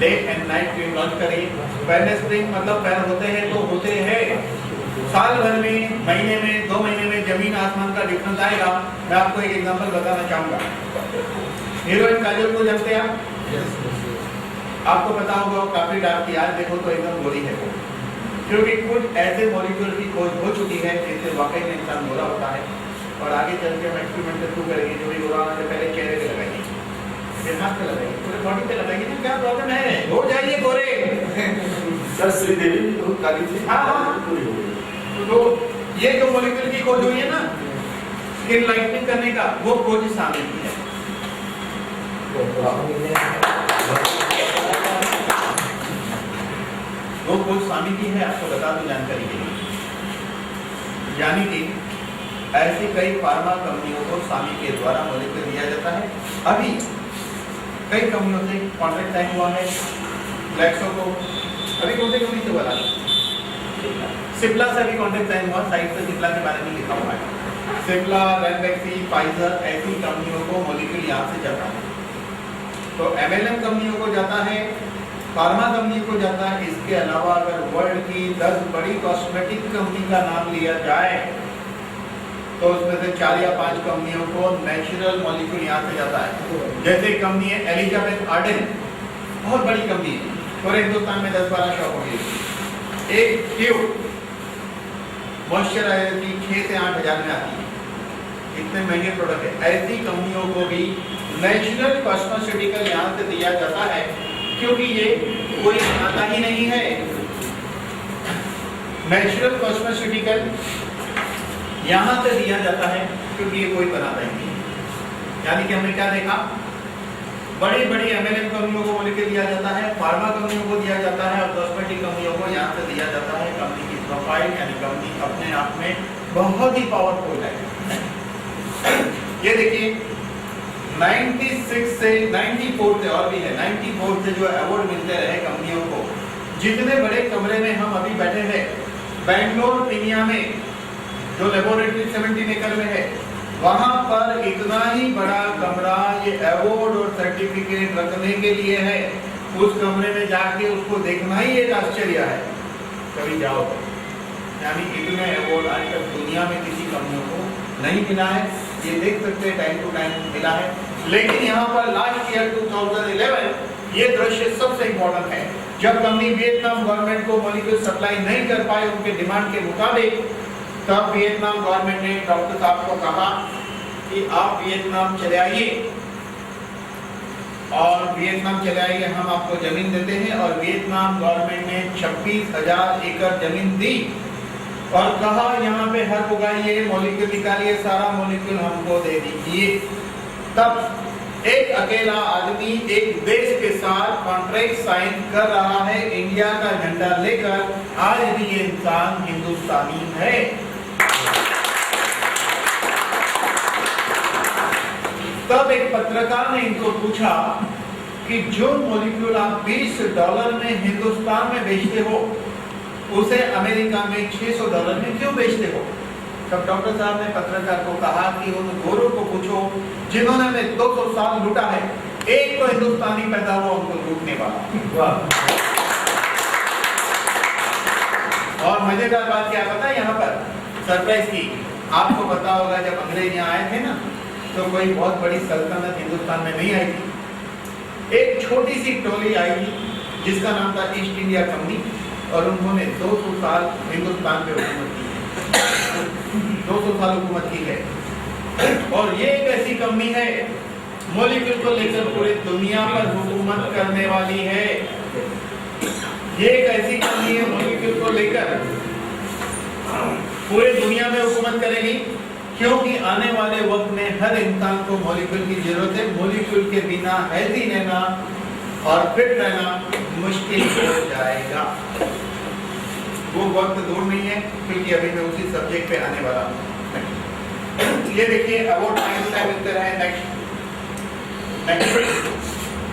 day and night cream launch कर रही है। फेयरनेस क्रीम मतलब फेयर होते हैं तो होते हैं, साल भर में, महीने में, 2 महीने में जमीन आसमान का डिफरेंस आएगा। मैं आपको एक एग्जांपल बताना चाहूंगा। हीरोइन काजोल को जानते हैं आप? आपको पता होगा काफी डार्क थी, आज देखो तो एकदम गोरी है वो, क्योंकि कुछ ऐसे मॉलिक्यूल की खोज हो चुकी है जिससे वाकई में इंसान गोरा होता है। और आगे चल के हम एक्सपेरिमेंट शुरू करेंगे, जो भी गोरा होने से पहले चेहरे पे लगाएंगे, फिर हाथ पे लगाएंगे, पूरे बॉडी पे लगाएंगे। ना क्या प्रॉब्लम है, हो जाइए गोरे। सर श्रीदेवी बहुत काली थी, पूरी हो गई। तो ये जो मॉलिक्यूल की खोज हुई है ना स्किन लाइटनिंग करने का, वो खोज शामिल की है। वो खोज शामिल की है, आपको बता दूं जानकारी के लिए। यानी कि ऐसी कई फार्मा कंपनियों को सामी के द्वारा मॉलिक्यूल दिया जाता है। अभी कई कंपनियों से कॉन्ट्रैक्ट साइन हुआ है। ग्लैक्सो को अभी कौन सी कंपनी से बोला? सिप्ला से भी कॉन्ट्रैक्ट साइन हुआ, साइट पे सिप्ला के बारे में लिखा हुआ है। सिप्ला, रैनबैक्सी, फाइजर, ऐसी कंपनियों को मॉलिक्यूल यहाँ से जाता है। तो एमएलएम कंपनियों को जाता है, फार्मा कंपनी को जाता है। इसके अलावा अगर वर्ल्ड की 10 बड़ी कॉस्मेटिक कंपनी का नाम लिया जाए तो उसमें से 4 या 5 कंपनियों को नेचुरल मॉलिक्यूल यहाँ से जाता है। जैसे कंपनी है एलिजाबेथ आर्डन, बहुत बड़ी कंपनी है, पूरे हिंदुस्तान में 10-12 शॉप होगी। एक ट्यूब मॉइस्चराइजर की 6 से 8 हज़ार में आती है, इतने महंगे प्रोडक्ट है। ऐसी कंपनियों को भी नेचुरल कॉस्मेटिकल यहाँ से दिया जाता है, क्योंकि ये कोई बनाता ही नहीं है। नेचुरल कॉस्मेटिकल यहाँ से दिया जाता है क्योंकि ये कोई बनाता ही नहीं। यानी कि हमने क्या देखा, बड़ी बड़ी एमएलएम कंपनियों को मॉलिक्यूल दिया जाता है, फार्मा कंपनियों को दिया जाता है और कॉस्मेटिक कंपनियों को यहाँ से दिया जाता है। कंपनी की प्रोफाइल यानी कंपनी अपने आप में बहुत ही पावरफुल है। ये देखिए 96 से 94 से और भी है, 94 से जो अवार्ड मिलते रहे कंपनियों को। जितने बड़े कमरे में हम अभी बैठे हैं, बेंगलोर पिनिया में जो लेबोरेटरी 70 एकड़ में है, वहां पर इतना ही बड़ा कमरा ये अवार्ड और सर्टिफिकेट रखने के लिए है। उस कमरे में जाके उसको देखना ही एक आश्चर्य है, कभी जाओ तो। यानी इतने अवार्ड आज तक दुनिया में किसी कंपनियों को नहीं मिला है। ये देख सकते हैं टाइम टू टाइम मिला है। लेकिन यहाँ पर लास्ट ईयर 2011 ये दृश्य सबसे इम्पोर्टेंट है, जब कंपनी वियतनाम गवर्नमेंट को मॉलिक्यूल सप्लाई नहीं कर पाए उनके डिमांड के मुताबिक, तब वियतनाम गवर्नमेंट ने डॉक्टर साहब को कहा कि आप वियतनाम चले आइए, और वियतनाम चले आइए, हम आपको जमीन देते हैं। और वियतनाम गवर्नमेंट ने 26,000 एकड़ जमीन दी और कहा यहाँ पे हर उगाइए, मॉलिक्यूल निकालिए, सारा मॉलिक्यूल हमको दे दीजिए। तब एक अकेला आदमी एक देश के साथ कॉन्ट्रैक्ट साइन कर रहा है इंडिया का झंडा लेकर। आज भी ये इंसान हिंदुस्तानी है। तब एक पत्रकार ने इनको पूछा कि जो मॉलिक्यूल आप $20 में हिंदुस्तान में बेचते हो, उसे अमेरिका में $600 में क्यों बेचते हो? तब डॉक्टर साहब ने पत्रकार को कहा कि उन गोरों को पूछो जिन्होंने हमें 200 साल लूटा है, एक तो हिंदुस्तानी पैदा हुआ उनको लूटने वाला। और मजेदार बात क्या पता है यहाँ पर सरप्राइज की, आपको पता होगा जब अंग्रेज यहाँ आए थे ना, तो कोई बहुत बड़ी सल्तनत हिंदुस्तान में नहीं आई थी। एक छोटी सी टोली आई थी जिसका नाम था ईस्ट इंडिया कंपनी, और उन्होंने 200 साल हिंदुस्तान पे हुकूमत की है। 200 साल हुकूमत की है। और ये एक ऐसी कंपनी है मॉलिक्यूल को लेकर पूरी दुनिया पर हुकूमत करने वाली है। ये एक ऐसी कंपनी है मॉलिक्यूल को लेकर पूरी दुनिया में हुकूमत करेगी, क्योंकि आने वाले वक्त में हर इंसान को मॉलिक्यूल की जरूरत है। मॉलिक्यूल के बिना हेल्दी रहना और फिट रहना मुश्किल हो जाएगा। वो वक्त दूर नहीं है, क्योंकि अभी मैं उसी सब्जेक्ट पे आने वाला हूँ। ये देखिए अवार्ड आइंस्टाइन मिलते रहे। नेक्स्ट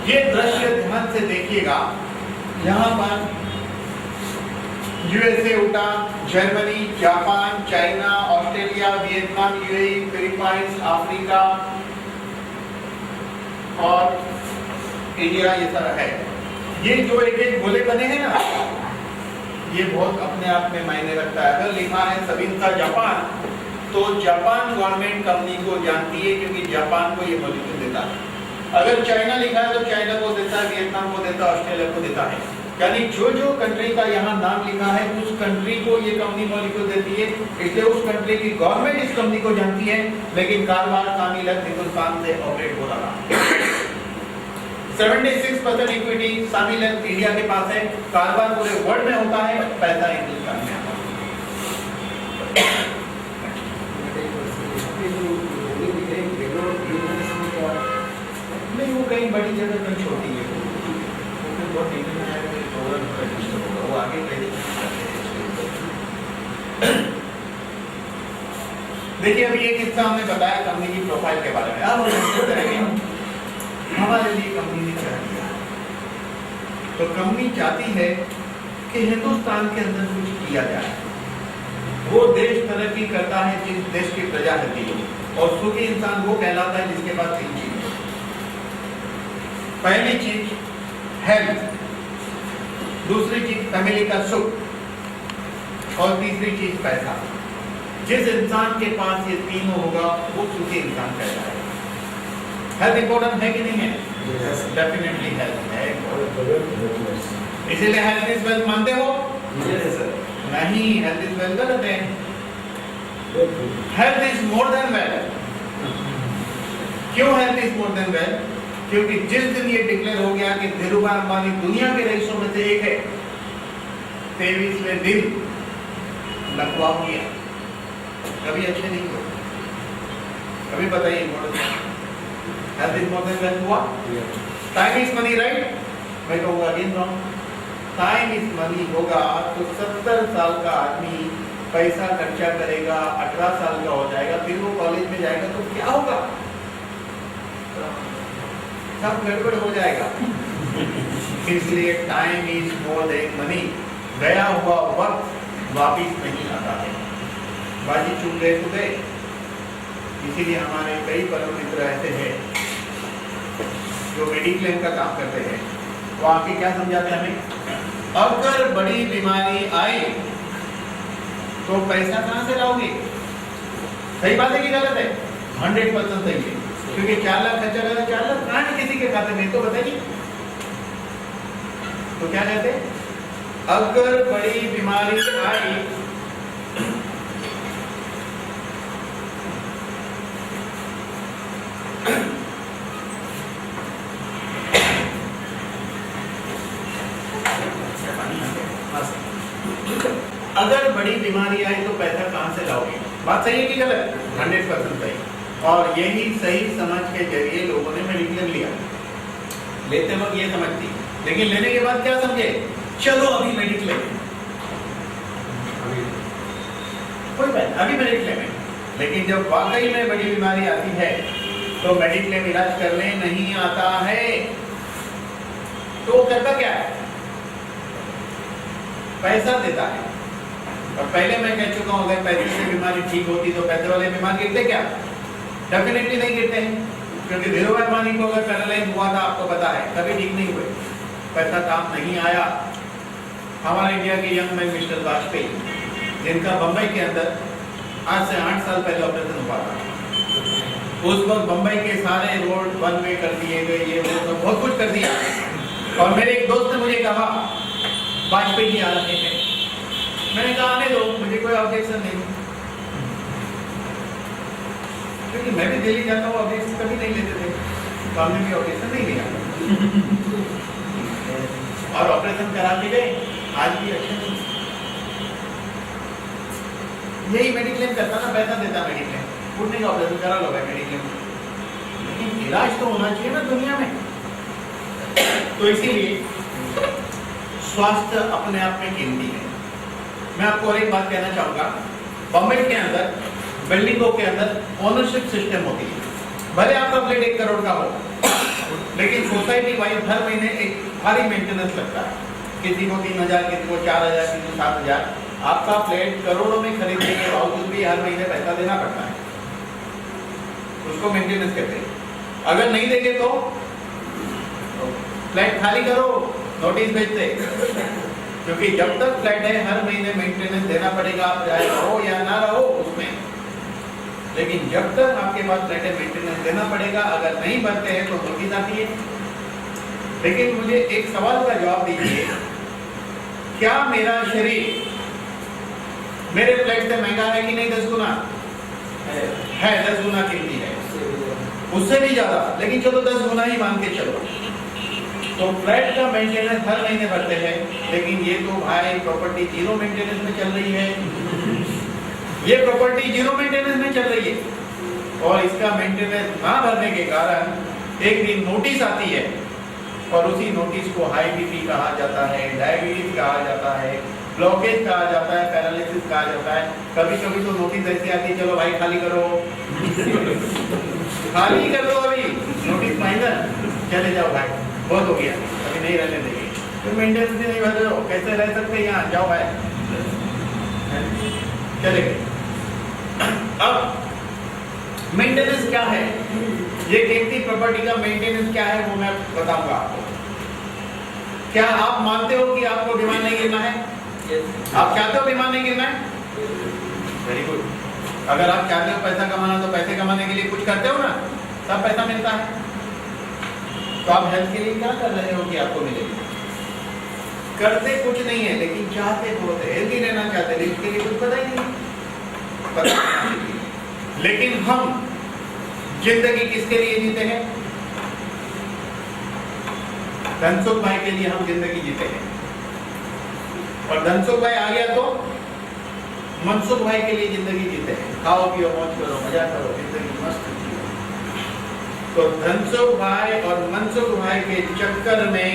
ये दृश्य ध्यान से देखिएगा। यहाँ पर यूएसए उठा, Germany, Japan, China, Australia, Vietnam, UAE, Philippines, Africa और इंडिया, ये सारा है। ये जो एक एक गोले बने हैं ना, ये बहुत अपने आप में मायने रखता है। अगर लिखा है सविनता जापान, तो जापान गवर्नमेंट कंपनी को जानती है, क्योंकि जापान को ये मॉलिक्यूल देता है। अगर चाइना लिखा है तो चाइना को देता है, वियतनाम को देता है, ऑस्ट्रेलिया को देता है। यानी जो जो कंट्री का यहाँ नाम लिखा है उस कंट्री को ये कंपनी मॉलिक्यूल देती है, इसलिए उस कंट्री की गवर्नमेंट इस कंपनी को जानती है, लेकिन कारोबार शामिल हिंदुस्तान से ऑपरेट हो रहा है। 76% इक्विटी शामिल इंडिया के पास है, कारोबार पूरे वर्ल्ड में होता है, पैसा हिंदुस्तान में आता है। नहीं, वो कहीं बड़ी जगह कहीं छोटी है, वो आगे देखिए। अभी एक हिस्सा हमने बताया कंपनी की प्रोफाइल के बारे में। अब हमारे लिए कंपनी ने क्या किया, तो कंपनी चाहती है कि हिंदुस्तान के अंदर कुछ किया जाए। वो देश तरक्की करता है जिस देश की प्रजा रहती है, और सुखी इंसान वो कहलाता है जिसके पास 3 चीज है। पहली चीज हेल्थ, दूसरी चीज फैमिली का सुख, और तीसरी चीज पैसा। जिस इंसान के पास ये तीनों होगा वो सुखी इंसान कहलाएगा। हेल्थ इंपॉर्टेंट है कि नहीं है? डेफिनेटली हेल्थ है। इसीलिए हेल्थ इज वेल्थ मानते हो? नहीं, हेल्थ इज वेल्थ गलत है। Health is more than wealth. क्यों health is more than wealth? क्योंकि जिस दिन ये डिक्लेयर हो गया कि धीरूभाई अंबानी दुनिया के रईसों में से एक है, 23वें दिन लकवा किया। कभी अच्छे नहीं हुए। कभी बताइए health is more than wealth हुआ? Time is money, right? मैं कहूँगा again wrong. Time is money होगा तो 70 साल का आदमी पैसा खर्चा करेगा, 18 साल का हो जाएगा, फिर वो कॉलेज में जाएगा तो क्या होगा? सब गड़बड़ हो जाएगा। इसलिए time is more then money. गया हुआ वक्त वापिस नहीं आता है। बाजी चूक गए तो गए। इसीलिए हमारे कई परम मित्र ऐसे हैं जो मेडिक्लेम का काम करते हैं। वो आके क्या समझाते हैं हमें? अगर बड़ी बीमारी आए तो पैसा कहाँ से लाओगे? सही बात है कि गलत है? 100% सही है। क्योंकि 4 लाख खर्चा करें, 4 लाख कहाँ है किसी के खाते में? तो बताइए। तो क्या कहते हैं? अगर बड़ी बीमारी आई अगर बड़ी बीमारी आई तो पैसा कहाँ से लाओगे? बात सही है कि गलत? 100% सही। और यही सही समझ के जरिए लोगों ने मेडिक्लेम लिया। लेते वक्त ये समझती, लेकिन लेने के बाद क्या समझे? चलो अभी मेडिक्लेम, कोई बात अभी मेडिक्लेम है। लेकिन जब वाकई में बड़ी बीमारी आती है तो मेडिक्लेम इलाज करने नहीं आता है। तो वो करता क्या है? पैसा देता है। और पहले मैं कह चुका हूं, अगर पैसे से बीमारी ठीक होती तो पैसे वाले बीमार गिरते क्या? डेफिनेटली नहीं गिरते हैं, क्योंकि धीरूभाई अंबानी को अगर पैरालाइज हुआ था, आपको पता है, कभी ठीक नहीं हुए, पैसा काम नहीं आया। हमारे इंडिया के यंग मैन मिस्टर वाजपेयी, जिनका बंबई के अंदर आज से 8 साल पहले ऑपरेशन हुआ था, उस वक्त बंबई के सारे रोड वन वे कर दिए गए, ये वो तो बहुत कुछ कर दिया। और मेरे एक दोस्त ने मुझे कहा वाजपेयी जी आ रहे हैं, मैंने कहा आने दो, मुझे कोई ऑब्जेक्शन नहीं, क्योंकि मैं भी दिल्ली जाता हूँ, ऑब्जेक्शन कभी नहीं लेते थे, तो हमने भी ऑब्जेक्शन नहीं लिया और ऑपरेशन करा के गए। आज भी अच्छे नहीं। यही मेडिक्लेम करता ना, पैसा देता मेडिक्लेम, फूटने का ऑपरेशन करा लो भाई मेडिक्लेम, लेकिन इलाज तो होना चाहिए ना दुनिया में। तो इसीलिए स्वास्थ्य अपने आप में कीमती है। मैं आपको और एक बात कहना चाहूंगा, बम्बई के अंदर बिल्डिंगों के अंदर ओनरशिप सिस्टम होती है। भले आपका फ्लैट 1 करोड़ का हो, लेकिन सोसाइटी वाइज हर महीने एक भारी मेंटेनेंस लगता है। किसी को 3,000, किसी को 4,000, किसी को 7,000। आपका फ्लैट करोड़ों में खरीदने के बावजूद भी हर महीने पैसा देना पड़ता है, उसको मेंटेनेंस कहते हैं। अगर नहीं देंगे तो फ्लैट खाली करो, नोटिस भेजते, क्योंकि जब तक फ्लैट है हर महीने मेंटेनेंस देना पड़ेगा, आप चाहे रहो या ना रहो उसमें। लेकिन जब तक आपके पास फ्लैट है मेंटेनेंस देना पड़ेगा, अगर नहीं भरते हैं तो नोटिस आती है। लेकिन मुझे एक सवाल का जवाब दीजिए, क्या मेरा शरीर मेरे फ्लैट से महंगा है कि नहीं? 10 गुना है, 10 गुना कीमती है, उससे भी ज्यादा, लेकिन चलो 10 गुना ही मान के चलो। तो फ्लैट का मेंटेनेंस हर महीने भरते हैं, लेकिन ये तो भाई प्रॉपर्टी 0 मेंटेनेंस में चल रही है। ये प्रॉपर्टी 0 मेंटेनेंस में चल रही है और इसका मेंटेनेंस ना भरने के कारण एक दिन नोटिस आती है और उसी नोटिस को हाई बीपी कहा जाता है, डायबिटीज कहा जाता है, ब्लॉकेज कहा जाता है, पैरालिसिस कहा जाता है। कभी कभी तो नोटिस ऐसी आती है, चलो भाई खाली करो खाली कर दो, अभी नोटिस फाइनल, चले जाओ भाई, बहुत हो गया, अभी नहीं रहने देंगे। तो मेंटेनेंस भी नहीं भर रहे हो, कैसे रह सकते यहाँ? जाओ भाई, चले गए। अब मेंटेनेंस क्या है, ये कीमती प्रॉपर्टी का मेंटेनेंस क्या है, वो मैं बताऊंगा आपको। क्या आप मानते हो कि आपको बीमार नहीं गिरना है? आप चाहते हो बीमार नहीं गिरना है? Very good. अगर आप चाहते हो पैसा कमाना, तो पैसे कमाने के लिए कुछ करते हो ना, तब पैसा मिलता है। तो आप हेल्थ के लिए क्या कर रहे हो कि आपको मिलेगी? करते कुछ नहीं है, लेकिन चाहते बहुत है, हेल्थी रहना चाहते हैं, इसके लिए कुछ पता ही नहीं पता। लेकिन हम जिंदगी किसके लिए जीते हैं? धनसुख भाई के लिए हम जिंदगी जीते हैं। और धनसुख भाई आ गया तो मनसुख भाई के लिए जिंदगी जीते हैं। खाओ पियो मौज करो, मजा करो, जिंदगी मस्त जियो। तो धनसुख भाई और मनसुख भाई के चक्कर में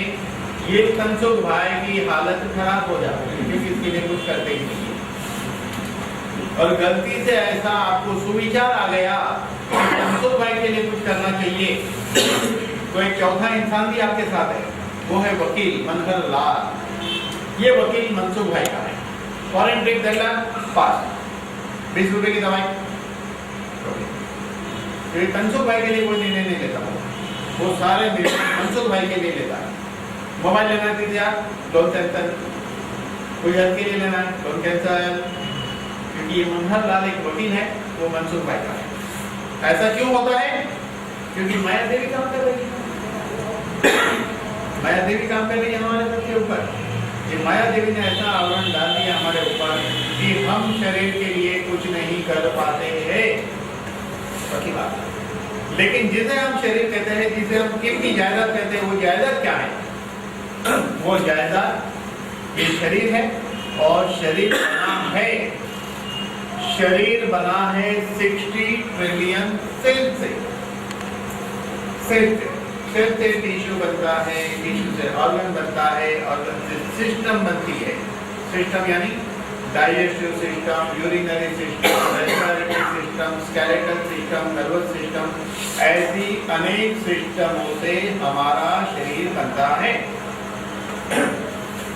ये धनसुख भाई की हालत खराब हो जाती है, क्योंकि इसके लिए कुछ करते ही नहीं है। और गलती से ऐसा आपको सुविचार आ गया धनसुख भाई के लिए कुछ करना चाहिए, तो एक चौथा इंसान भी आपके साथ है, वो है वकील मनहर लाल। ये वकील मनसुख भाई का है। फॉरेन ट्रिप देखना पास, 20 रुपए की दवाई। मनसुख भाई के लिए कोई निर्णय नहीं लेता, वो सारे मनसुख भाई के लिए लेता है। मोबाइल लेना है यार, लोन कैंसर, कोई हेल्थ के लिए लेना है, लोन कैंसर, क्योंकि ये मनहर लाल एक वकील है, वो मनसुख भाई का है। ऐसा क्यों होता है? क्योंकि माया देवी काम कर रही है, माया देवी काम कर रही है हमारे सबके ऊपर। ये माया देवी ने ऐसा आवरण डाल दिया हमारे ऊपर कि हम शरीर के लिए कुछ नहीं कर पाते हैं, बाकी बात। लेकिन जिसे हम शरीर कहते हैं, जिसे हम कीमती जायदाद कहते हैं, वो जायदाद क्या है? वो जायदाद ये शरीर है और शरीर बना है 60 ट्रिलियन सेल से टिश्यू बनता है, टिश्यू से ऑर्गन बनता है, ऑर्गन से सिस्टम बनती है। सिस्टम यानी digestive system, urinary system, respiratory system, skeletal system, nervous system, ऐसी अनेक सिस्टमों से हमारा शरीर बनता है,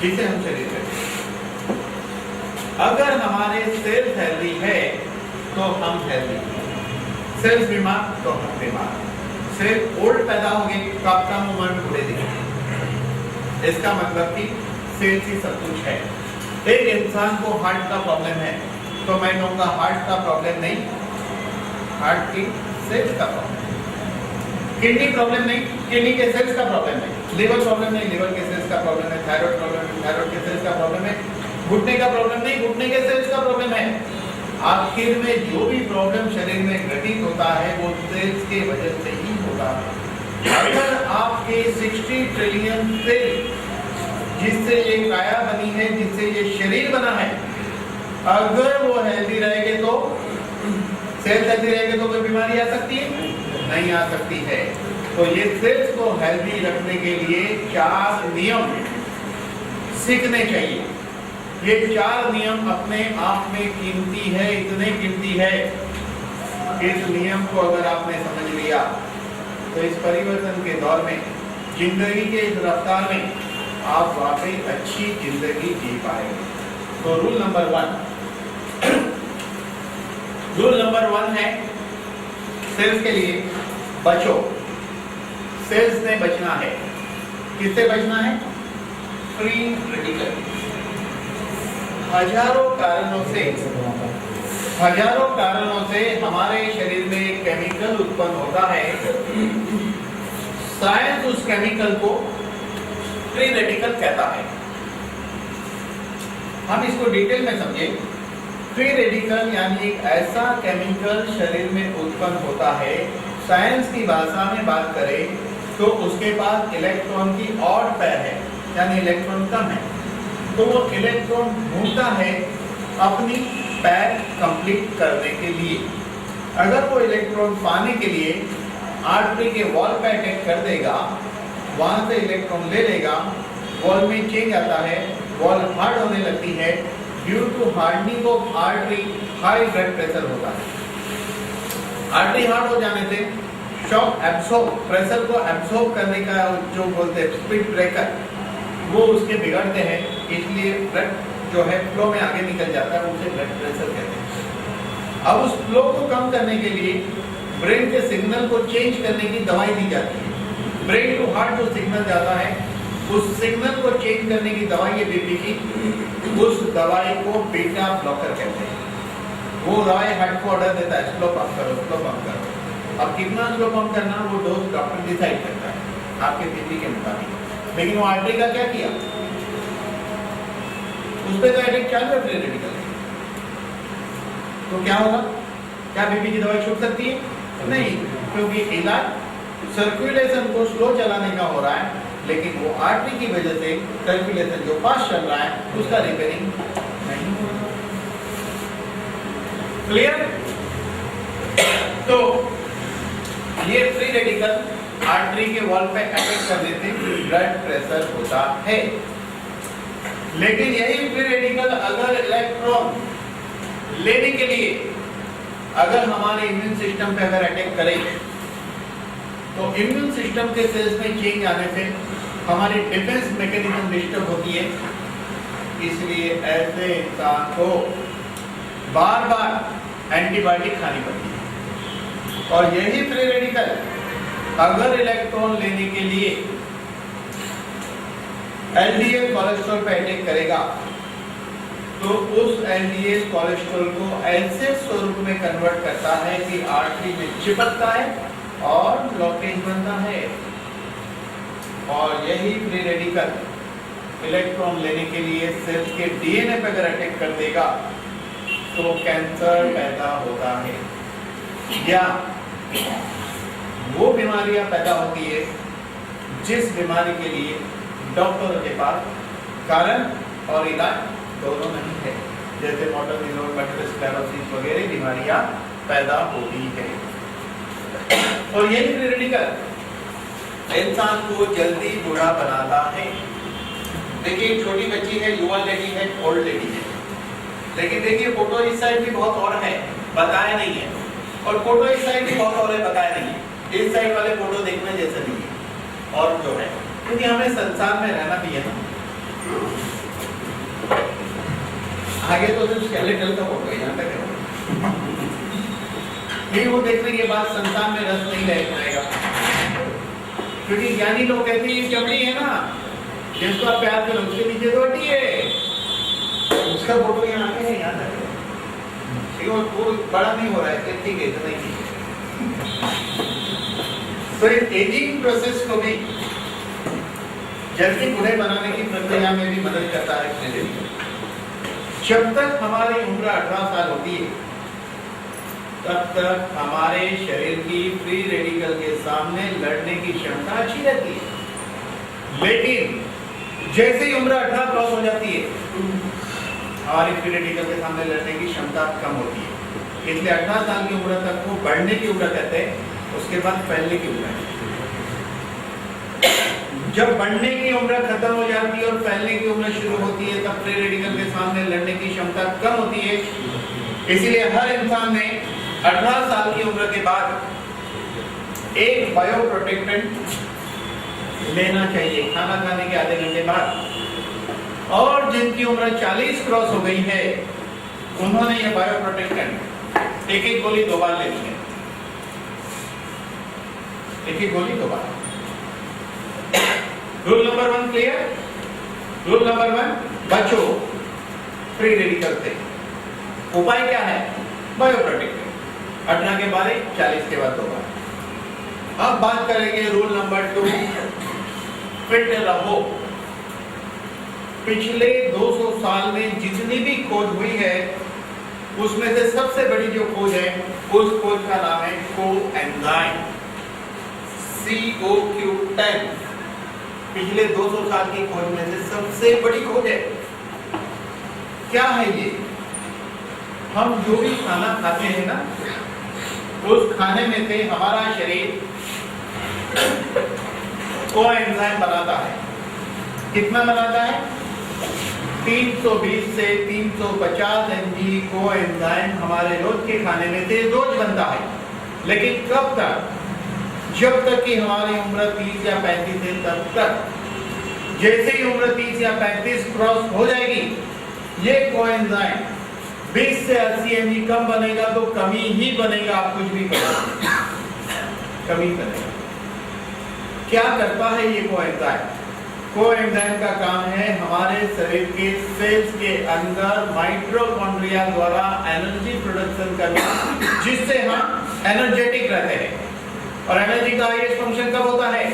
जिसे हम शरीर कहते हैं। अगर हमारे सेल्स हेल्दी है तो हम हेल्दी, सेल्स बीमार तो हम बीमार। सेल ओल्ड पैदा हो गए तो आप कम उम्र में बूढ़े दिखेंगे। इसका मतलब कि सेल्स ही सब कुछ है। एक इंसान को हार्ट का प्रॉब्लम है तो मैं कहूँगा हार्ट का प्रॉब्लम नहीं, हार्ट की सेल्स का प्रॉब्लम। किडनी प्रॉब्लम नहीं, किडनी के सेल्स का प्रॉब्लम है। लिवर प्रॉब्लम नहीं, लिवर के सेल्स का प्रॉब्लम है। थायराइड प्रॉब्लम है, थायराइड के सेल्स का प्रॉब्लम है। घुटने का प्रॉब्लम नहीं, घुटने के सेल्स का प्रॉब्लम है। आखिर में जो भी प्रॉब्लम शरीर में घटित होता है वो सेल्स के वजह से ही होता है। अगर आपके 60 ट्रिलियन सेल जिससे ये काया बनी है, जिससे ये शरीर बना है, अगर वो हेल्दी रहेंगे तो सेल्स हेल्दी रहेंगे तो कोई बीमारी आ सकती है? नहीं आ सकती है। तो ये सेल्स को हेल्दी रखने के लिए 4 नियम सीखने चाहिए। ये 4 नियम अपने आप में कीमती है, इतने कीमती है। इस नियम को अगर आपने समझ लिया तो इस परिवर्तन के दौर में, जिंदगी के इस रफ्तार में आप वाकई अच्छी जिंदगी जी पाएंगे। तो रूल नंबर 1 है सेल्स के लिए बचो। सेल्स ने बचना है। किससे बचना है? Free radical. हजारों कारणों से हमारे शरीर में एक केमिकल उत्पन्न होता है। साइंस उस केमिकल को फ्री रेडिकल कहता है। हम इसको डिटेल में समझें। फ्री रेडिकल यानी एक ऐसा केमिकल शरीर में उत्पन्न होता है, साइंस की भाषा में बात करें तो उसके पास इलेक्ट्रॉन की ऑड पेयर है, यानी इलेक्ट्रॉन कम है, तो वो इलेक्ट्रॉन ढूंढता है अपनी पैर कंप्लीट करने के लिए। अगर वो इलेक्ट्रॉन पाने के लिए आर्टरी के वॉल पे अटैक कर देगा, वहां से इलेक्ट्रॉन ले लेगा, वॉल में चेंज आता है, वॉल हार्ड होने लगती है। Due to hardening of artery high blood pressure होता है। आर्टरी हार्ड हो जाने से शॉक एब्सॉर्ब, प्रेशर को एब्सॉर्ब करने का जो बोलते हैं स्पीड ब्रेकर, वो उसके बिगड़ते हैं, इसलिए ब्लड जो है फ्लो में आगे निकल जाता है, उसे ब्लड प्रेशर कहते हैं। अब उस फ्लो को कम करने के लिए ब्रेन के सिग्नल को चेंज करने की दवाई दी जाती है। ब्रेन टू हार्ट जो सिग्नल जाता है, उस सिग्नल को चेंज करने की दवाई है बीपी की, उस दवाई को बीटा ब्लॉकर कहते हैं। वो दवाई हार्ट को ऑर्डर देता है, स्लो पंप करो, स्लो पंप करो। अब कितना स्लो पंप करना वो डोज डॉक्टर डिसाइड करता है आपके बीपी के मुताबिक। लेकिन वो आर्टरी का क्या किया, उस पर तो अटैक चालू है फ्री रेडिकल, तो क्या होगा? क्या बीपी की दवाई छूट सकती है? नहीं, क्योंकि इलाज सर्कुलेशन को स्लो चलाने का हो रहा है, लेकिन वो आर्टरी की वजह से सर्कुलेशन जो फास्ट चल रहा है उसका रिपेयरिंग नहीं हो रहा। क्लियर? तो ये फ्री रेडिकल आर्टरी के वॉल पे अटैक करने से ब्लड प्रेशर होता है। लेकिन यही फ्री रेडिकल अगर इलेक्ट्रॉन लेने के लिए अगर हमारे इम्यून सिस्टम पे अगर अटैक करे तो इम्यून सिस्टम के सेल्स में चेंज आने से हमारी डिफेंस मैकेनिज्म डिस्टर्ब होती है। इसलिए ऐसे इंसान को बार बार एंटीबायोटिक खानी पड़ती है। और यही फ्री रेडिकल अगर इलेक्ट्रॉन लेने के लिए एलडीएल कोलेस्ट्रॉल पे अटैक करेगा तो उस एलडीएल कोलेस्ट्रॉल को ऐसे स्वरूप में कन्वर्ट करता है कि आर्टरी में चिपकता है और ब्लॉकेज बनता है। और यही फ्री रेडिकल इलेक्ट्रॉन लेने के लिए सेल के डीएनए पर अगर अटैक कर देगा तो कैंसर पैदा होता है या वो बीमारियां पैदा होती है जिस बीमारी के लिए डॉक्टरों के पास कारण और इलाज दोनों नहीं है, जैसे मोटर न्यूरॉन मल्टीपल स्क्लेरोसिस वगैरह बीमारियां पैदा होती है। और यही फ्री रेडिकल इंसान को जल्दी बूढ़ा बनाता है। देखिए एक छोटी बच्ची है, युवा लेडी है, ओल्ड लेडी है, लेकिन देखिए फोटो इस साइड भी बहुत और है, बताया नहीं है, और फोटो इस साइड भी बहुत और है, बताया नहीं है। इस साइड वाले फोटो देखने जैसे नहीं है और जो है, क्योंकि हमें संसार में रहना भी है ना। आगे तो सिर्फ स्केलेटल का फोटो है, यहाँ तक है। नहीं, वो देखने के बाद संसार में रस नहीं रह पाएगा, क्योंकि ज्ञानी लोग कहते हैं ये चमड़ी है ना, जिसको आप प्यार करो उसके नीचे तो हड्डी है, उसका फोटो यहाँ पे है, यहाँ तक है। ठीक है, वो बड़ा नहीं हो रहा है, ठीक है, इतना ही है। तो इस एजिंग प्रोसेस को भी जल्दी बूढ़े बनाने की प्रक्रिया में भी मदद करता है। जब तक हमारी उम्र 18 साल होती है, तब तक हमारे शरीर की फ्री रेडिकल के सामने लड़ने की क्षमता अच्छी रहती है। लेकिन जैसे ही उम्र 18 क्रॉस हो जाती है, हमारी फ्री रेडिकल के सामने लड़ने की क्षमता कम होती है। इसलिए 18 साल की उम्र तक को बढ़ने की उम्र कहते हैं, उसके बाद फैलने की उम्र है। जब बढ़ने की उम्र खत्म हो जाती है और फैलने की उम्र शुरू होती है, तब फ्री रेडिकल के सामने लड़ने की क्षमता कम होती है। इसीलिए हर इंसान ने 18 साल की उम्र के बाद एक बायो प्रोटेक्टेंट लेना चाहिए, खाना खाने के आधे घंटे बाद। और जिनकी उम्र 40 क्रॉस हो गई है, उन्होंने ये बायो प्रोटेक्टेंट एक गोली 2 बार लेनी है, एक गोली 2 बार। Rule number 1 clear? Rule number 1, बचो फ्री रेडिकल से। उपाय क्या है? बायो प्रोटेक्टेंट 18 के बाद 40 के बाद 2 बार। अब बात करेंगे रूल नंबर 2, फिट रहो। पिछले 200 साल में जितनी भी खोज हुई है, उसमें से सबसे बड़ी जो खोज है, उस खोज का नाम है कोएंजाइम, COQ10। पिछले 200 साल की खोज में से सबसे बड़ी खोज है। क्या है ये? हम जो भी खाना खाते हैं ना, उस खाने में से हमारा शरीर कोएंजाइम बनाता है। कितना बनाता है? 320 से 350 mg कोएंजाइम हमारे रोज के खाने में से रोज बनता है। लेकिन कब तक? जब तक कि हमारी उम्र 30 या 35 है, तब तक। जैसे ही उम्र 30 या 35 क्रॉस हो जाएगी, ये कोएंजाइम 20 से 80 mg कम बनेगा तो कमी ही बनेगा, आप कुछ भी करो, कमी बनेगा। क्या करता है ये कोएंजाइम? कोएंजाइम का काम है हमारे शरीर के सेल्स के अंदर माइटोकॉन्ड्रिया द्वारा एनर्जी प्रोडक्शन करना, जिससे हम एनर्जेटिक रहते हैं। और एनर्जी का हाईएस्ट फंक्शन कब होता है?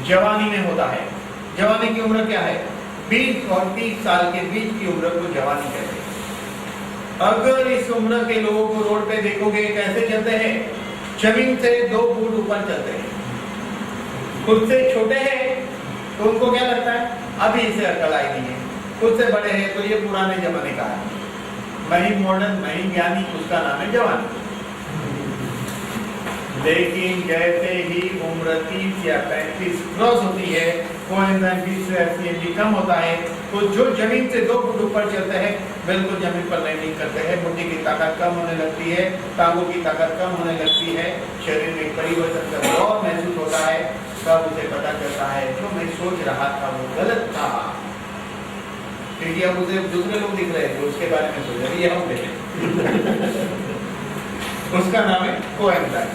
जवानी में होता है। जवानी की उम्र क्या है? 20 और 30 साल के बीच की उम्र को जवानी कहते हैं। अगर इस उम्र के लोगों को रोड पे देखोगे कैसे चलते हैं? जमीन से 2 फुट ऊपर चलते हैं। खुद से छोटे हैं तो उनको क्या लगता है? अभी इसे अकल आई नहीं है। खुद से बड़े हैं तो ये पुराने जमाने का है, मैं ही मॉडर्न, मैं ही ज्ञानी, उसका नाम है जवानी। लेकिन जैसे ही उम्र 30 या 35 क्रॉस होती है, कोएंजाइम 20 से 80 mg कम होता है, तो जो जमीन से 2 फुट ऊपर चलते हैं, बिल्कुल जमीन पर लैंडिंग करते हैं। मुट्ठी की ताकत कम होने लगती है, टांगों की ताकत कम होने लगती है, शरीर में परिवर्तन का दौर महसूस होता है। तब उसे पता चलता है जो मैं सोच रहा था वो गलत था, क्योंकि अब उसे दूसरे लोग दिख रहे हैं जो उसके बारे में सोच रहे हैं, ये हम देखें। उसका नाम है कोएंजाइम।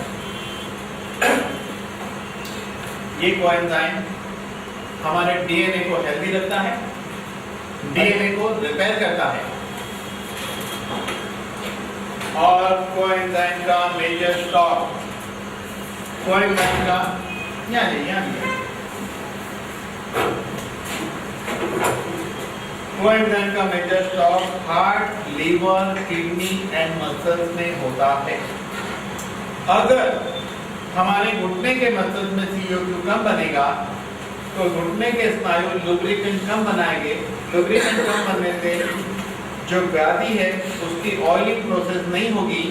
ये कोएंजाइम हमारे डीएनए को हेल्दी रखता है, डीएनए को रिपेयर करता है। और कोएंजाइम का मेजर स्टॉक, कोएंजाइम का कोएंजाइम का major stock heart, liver, kidney and muscles में होता है। अगर हमारे घुटने के मसल्स में CO2 कम बनेगा तो घुटने के स्नायु लुब्रिकेंट कम बनाएंगे। लुब्रिकेंट कम बनने से जो गादी है उसकी ऑयलिंग प्रोसेस नहीं होगी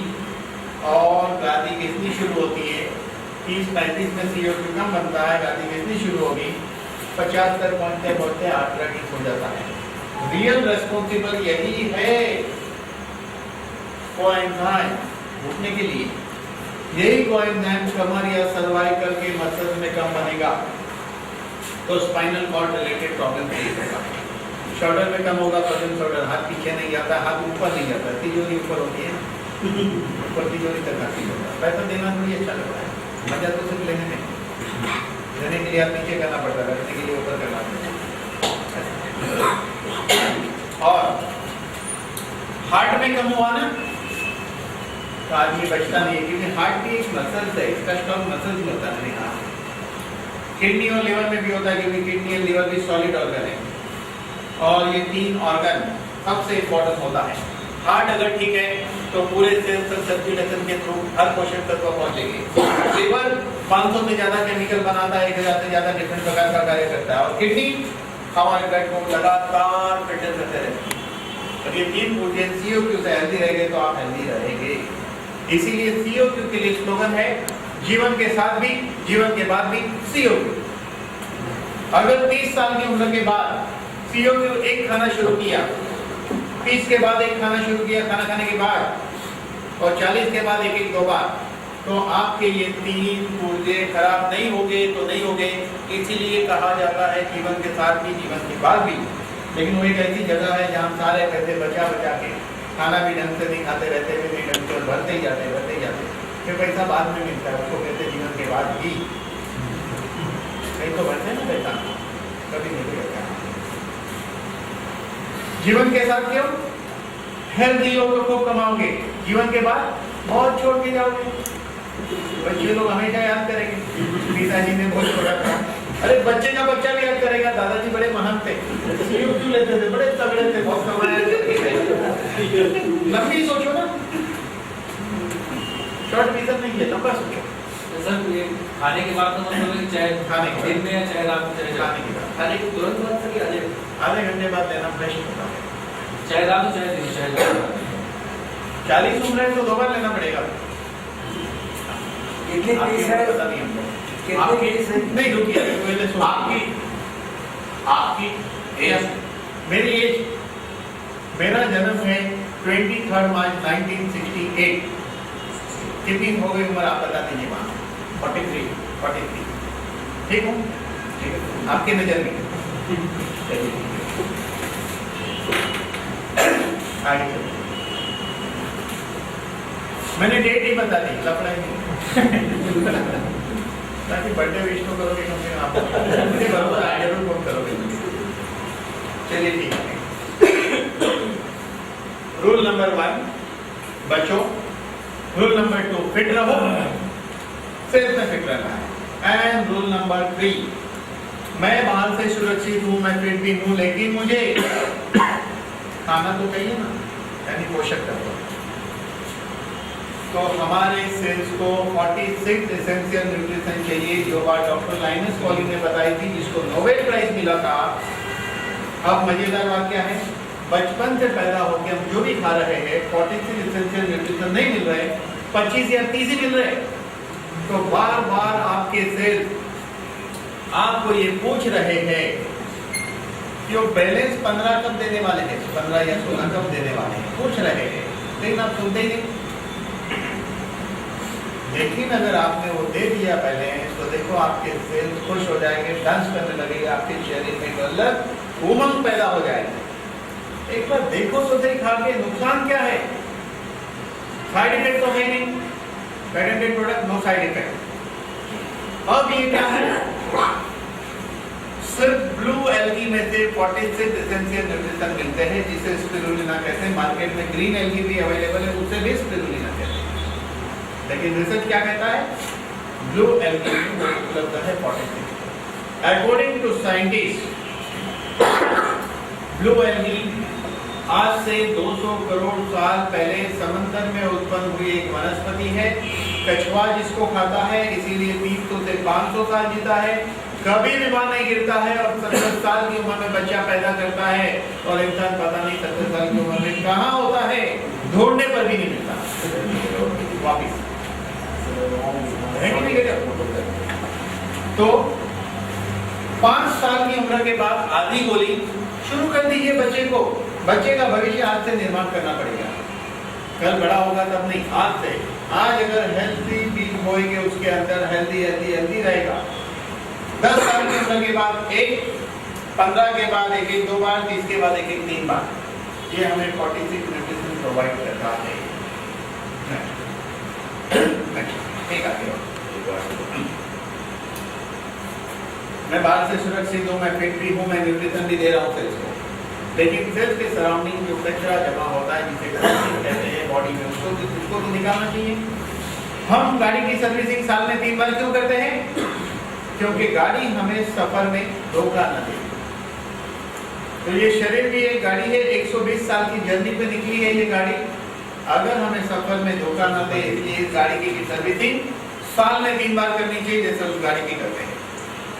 और गादी घिसनी शुरू होती है। 30-35 में CO2 कम बनता है, गादी घिसनी शुरू होगी, 50 तक पहुंचते पहुंचते आर्थराइटिस हो जाता है। रियल रेस्पॉन्सिबल यही है कोएंजाइम घुटने के लिए। यही कोएंजाइम कमर या सर्वाइकल के मसल्स में कम बनेगा तो स्पाइनल कॉर्ड रिलेटेड प्रॉब्लम नहीं होगा। शोल्डर में कम होगा, फर्जन शोल्डर, हाथ पीछे नहीं जाता, हाथ ऊपर नहीं जाता, तिजोरी ऊपर होती है, ऊपर तिजोरी तक हाथ नहीं जाता। पैसा देना थोड़ी अच्छा लगता है, मजा तो सिर्फ लेने में, लेने के लिए हाथ नीचे करना पड़ता है, रखने के लिए ऊपर करना पड़ता है। और हार्ट में कम हुआ ना तो आदमी बचता नहीं है, क्योंकि हार्ट भी एक मसल है, इसका स्टॉक मसल भी होता है। हाँ, किडनी और लिवर में भी होता है, क्योंकि किडनी और लिवर भी सॉलिड ऑर्गन है और ये 3 ऑर्गन सबसे इम्पोर्टेंट होता है। हार्ट अगर ठीक है तो पूरे सेल तक सर्कुलेशन के थ्रू हर पोषक तत्व पहुंचेंगे। लिवर 500 से ज्यादा केमिकल बनाता है, 1000 से ज्यादा डिफरेंट प्रकार का कार्य करता है, और किडनी हमारे ब्लड को लगातार फिल्टर करते रहते हैं। और ये 3 ऊर्जा CO2 से हेल्दी रहेंगे तो आप हेल्दी रहेंगे। इसीलिए CO2 के लिए स्लोगन है, जीवन के साथ भी जीवन के बाद भी CO2। अगर 30 साल की उम्र के बाद CO2 एक खाना शुरू किया, 30 के बाद एक खाना शुरू किया खाना खाने के बाद, और 40 के बाद एक 2 बार, तो आपके ये 3 ऊर्जे खराब नहीं होंगे तो नहीं होंगे। इसीलिए कहा जाता है जीवन के साथ भी जीवन के बाद भी। लेकिन वो एक ऐसी जगह है जहाँ सारे पैसे बचा बचा के खाना भी ढंग से नहीं खाते, रहते हुए नहीं ढंग से, भरते ही जाते, फिर पैसा बाद में मिलता है, उसको कहते जीवन के बाद भी। कहीं तो भरते ना पैसा, कभी नहीं करता। जीवन के साथ क्यों? हेल्दी हो तो खूब कमाओगे, जीवन के बाद बहुत छोड़ के जाओगे। बच्चे लोग हमेशा याद करेंगे पिताजी ने बहुत छोड़ा था। अरे बच्चे का बच्चा भी याद करेगा, दादाजी बड़े महान थे, क्यों लेते थे, बड़े तगड़े थे, बहुत कमाया। लंबी सोचो ना, शॉर्ट विजन नहीं है, लंबा सोचो। सर ये खाने के बाद तो मतलब चाय खाने के दिन में या चाय रात में चले जाते खाने के बाद, खाने के तुरंत बाद सर आधे घंटे बाद लेना फ्रेश होता है। चाय रात में चाय दिन चाय रात 40 उम्र है तो 2 बार लेना पड़ेगा। कितनी आपकी फीस उम्र है? पता नहीं हमको। कितनी आपकी फीस है? नहीं, रुकिए पहले सुनो। आपकी एज, मेरी एज, मेरा जन्म है 23 मार्च 1968। कितनी हो गई उम्र आप बता दीजिए वहाँ? 43। ठीक हूँ? ठीक है, आपकी नजर में चलिए आगे चलिए। मैंने डेट ही बता दी, लफड़ा ही नहीं। ताकि बर्थडे विश तो करोगे कम से कम आप, मुझे बराबर आए जरूर फोन करोगे। चलिए ठीक है। रूल नंबर 1 बचो, रूल नंबर 2 फिट रहो, सेल्फ में फिट रहना है, एंड रूल नंबर 3 मैं बाहर से सुरक्षित हूँ, मैं फिट भी हूँ, लेकिन मुझे खाना तो चाहिए ना, यानी पोषक तत्व। तो हमारे सेल्स को 46 एसेंशियल न्यूट्रिशन चाहिए, जो बात डॉक्टर लाइनस पॉली ने बताई थी, जिसको नोबेल प्राइज मिला था। अब मजेदार बात क्या है, बचपन से पैदा होकर हम जो भी खा रहे हैं 46 एसेंशियल न्यूट्रिशन नहीं मिल रहे, 25 या 30 ही मिल रहे। तो बार बार आपके सेल्स आपको ये पूछ रहे हैं कि वो बैलेंस 15 कब देने वाले हैं, 15 या 16 कब देने वाले हैं, पूछ रहे हैं, लेकिन आप सुनते ही नहीं। लेकिन अगर आपने वो दे दिया पहले, तो देखो आपके सेल्स खुश हो जाएंगे, डांस करने लगेंगे, आपके शरीर में एक अलग उमंग पैदा हो जाएगी। एक बार देखो तो सही खा के, नुकसान क्या है? साइड इफेक्ट तो है नहीं, patented product, no side effect. अब ये क्या है? सिर्फ ब्लू एल्गी में से 46 एसेंशियल न्यूट्रिशन मिलते हैं, जिसे स्पिरुलिना कहते हैं। मार्केट में ग्रीन एल्गी भी अवेलेबल है, उसे भी स्पिरुलिना कहते हैं। लेकिन रिसर्च क्या कहता है? ब्लू एल्गी में उपलब्ध है 46। According to scientist, blue algae आज से 200 करोड़ साल पहले समंदर में उत्पन्न हुई एक वनस्पति है। कछुआ जिसको खाता है, इसीलिए 300 से 500 साल जीता है। कभी बीमार नहीं गिरता है और 70 साल की उम्र में बच्चा पैदा करता है और इंसान पता नहीं 70 साल की उम्र में कहाँ होता है, ढूंढने पर भी नहीं मिलता वापिस है कि नहीं बेटा? तो 5 साल की उम्र के बाद आधी गोली शुरू कर दीजिए बच्चे को। बच्चे का भविष्य आज से निर्माण करना पड़ेगा, कल बड़ा होगा तब नहीं, आज से। आज अगर हेल्थी बीज बोएंगे उसके अंदर हेल्थी हेल्थी हेल्थी रहेगा। 10 साल की उम्र के बाद एक, 15 के बाद एक 2 बार, 30 के बाद एक 3 बार। ये हमें 46 न्यूट्रिशन प्रोवाइड करता है। एक आगे मैं बाहर से सुरक्षित हूँ, मैं फिट भी हूँ, मैं न्यूट्रिशन भी दे रहा हूँ सेल्स को, लेकिन सेल्स के सराउंडिंग जो कचरा जमा होता है जिसे कहते हैं बॉडी में, उसको तो निकालना चाहिए। हम गाड़ी की सर्विसिंग साल में 3 बार क्यों करते हैं? क्योंकि गाड़ी हमें सफर में धोखा न दे। तो ये शरीर भी एक गाड़ी है, 120 साल की जर्नी पे निकली है ये गाड़ी, अगर हमें सफर में धोखा न दे इसलिए इस गाड़ी की सर्विसिंग साल में 3 बार करनी चाहिए, जैसे उस गाड़ी की करते हैं।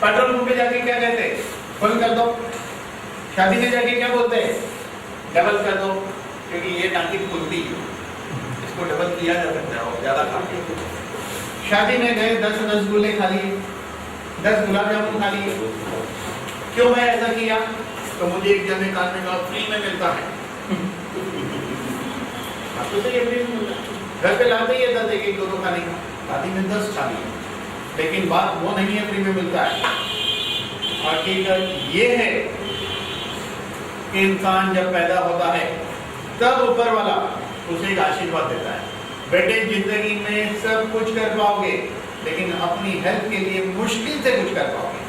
पेट्रोल पंप पे जाके क्या कहते हैं? फुल कर दो। शादी में जाके क्या बोलते हैं? डबल कर दो, क्योंकि ये टांकी खुलती है, इसको डबल किया जा सकता है और ज्यादा खा के। शादी में गए 10 रसगुल्ले खा लिए, 10 गुलाब जामुन खा लिए। क्यों मैं ऐसा किया? तो मुझे एक जन ने कहा फ्री में मिलता है। अब तो ये फ्री में मिलता है, घर पे लाते ही 10 एक 2 खाने का, शादी में 10 खा लिए, लेकिन बात वो नहीं है फ्री में मिलता है। हकीकत ये है कि इंसान जब पैदा होता है तब ऊपर वाला उसे एक आशीर्वाद देता है, बेटे जिंदगी में सब कुछ कर पाओगे, लेकिन अपनी हेल्थ के लिए मुश्किल से कुछ कर पाओगे।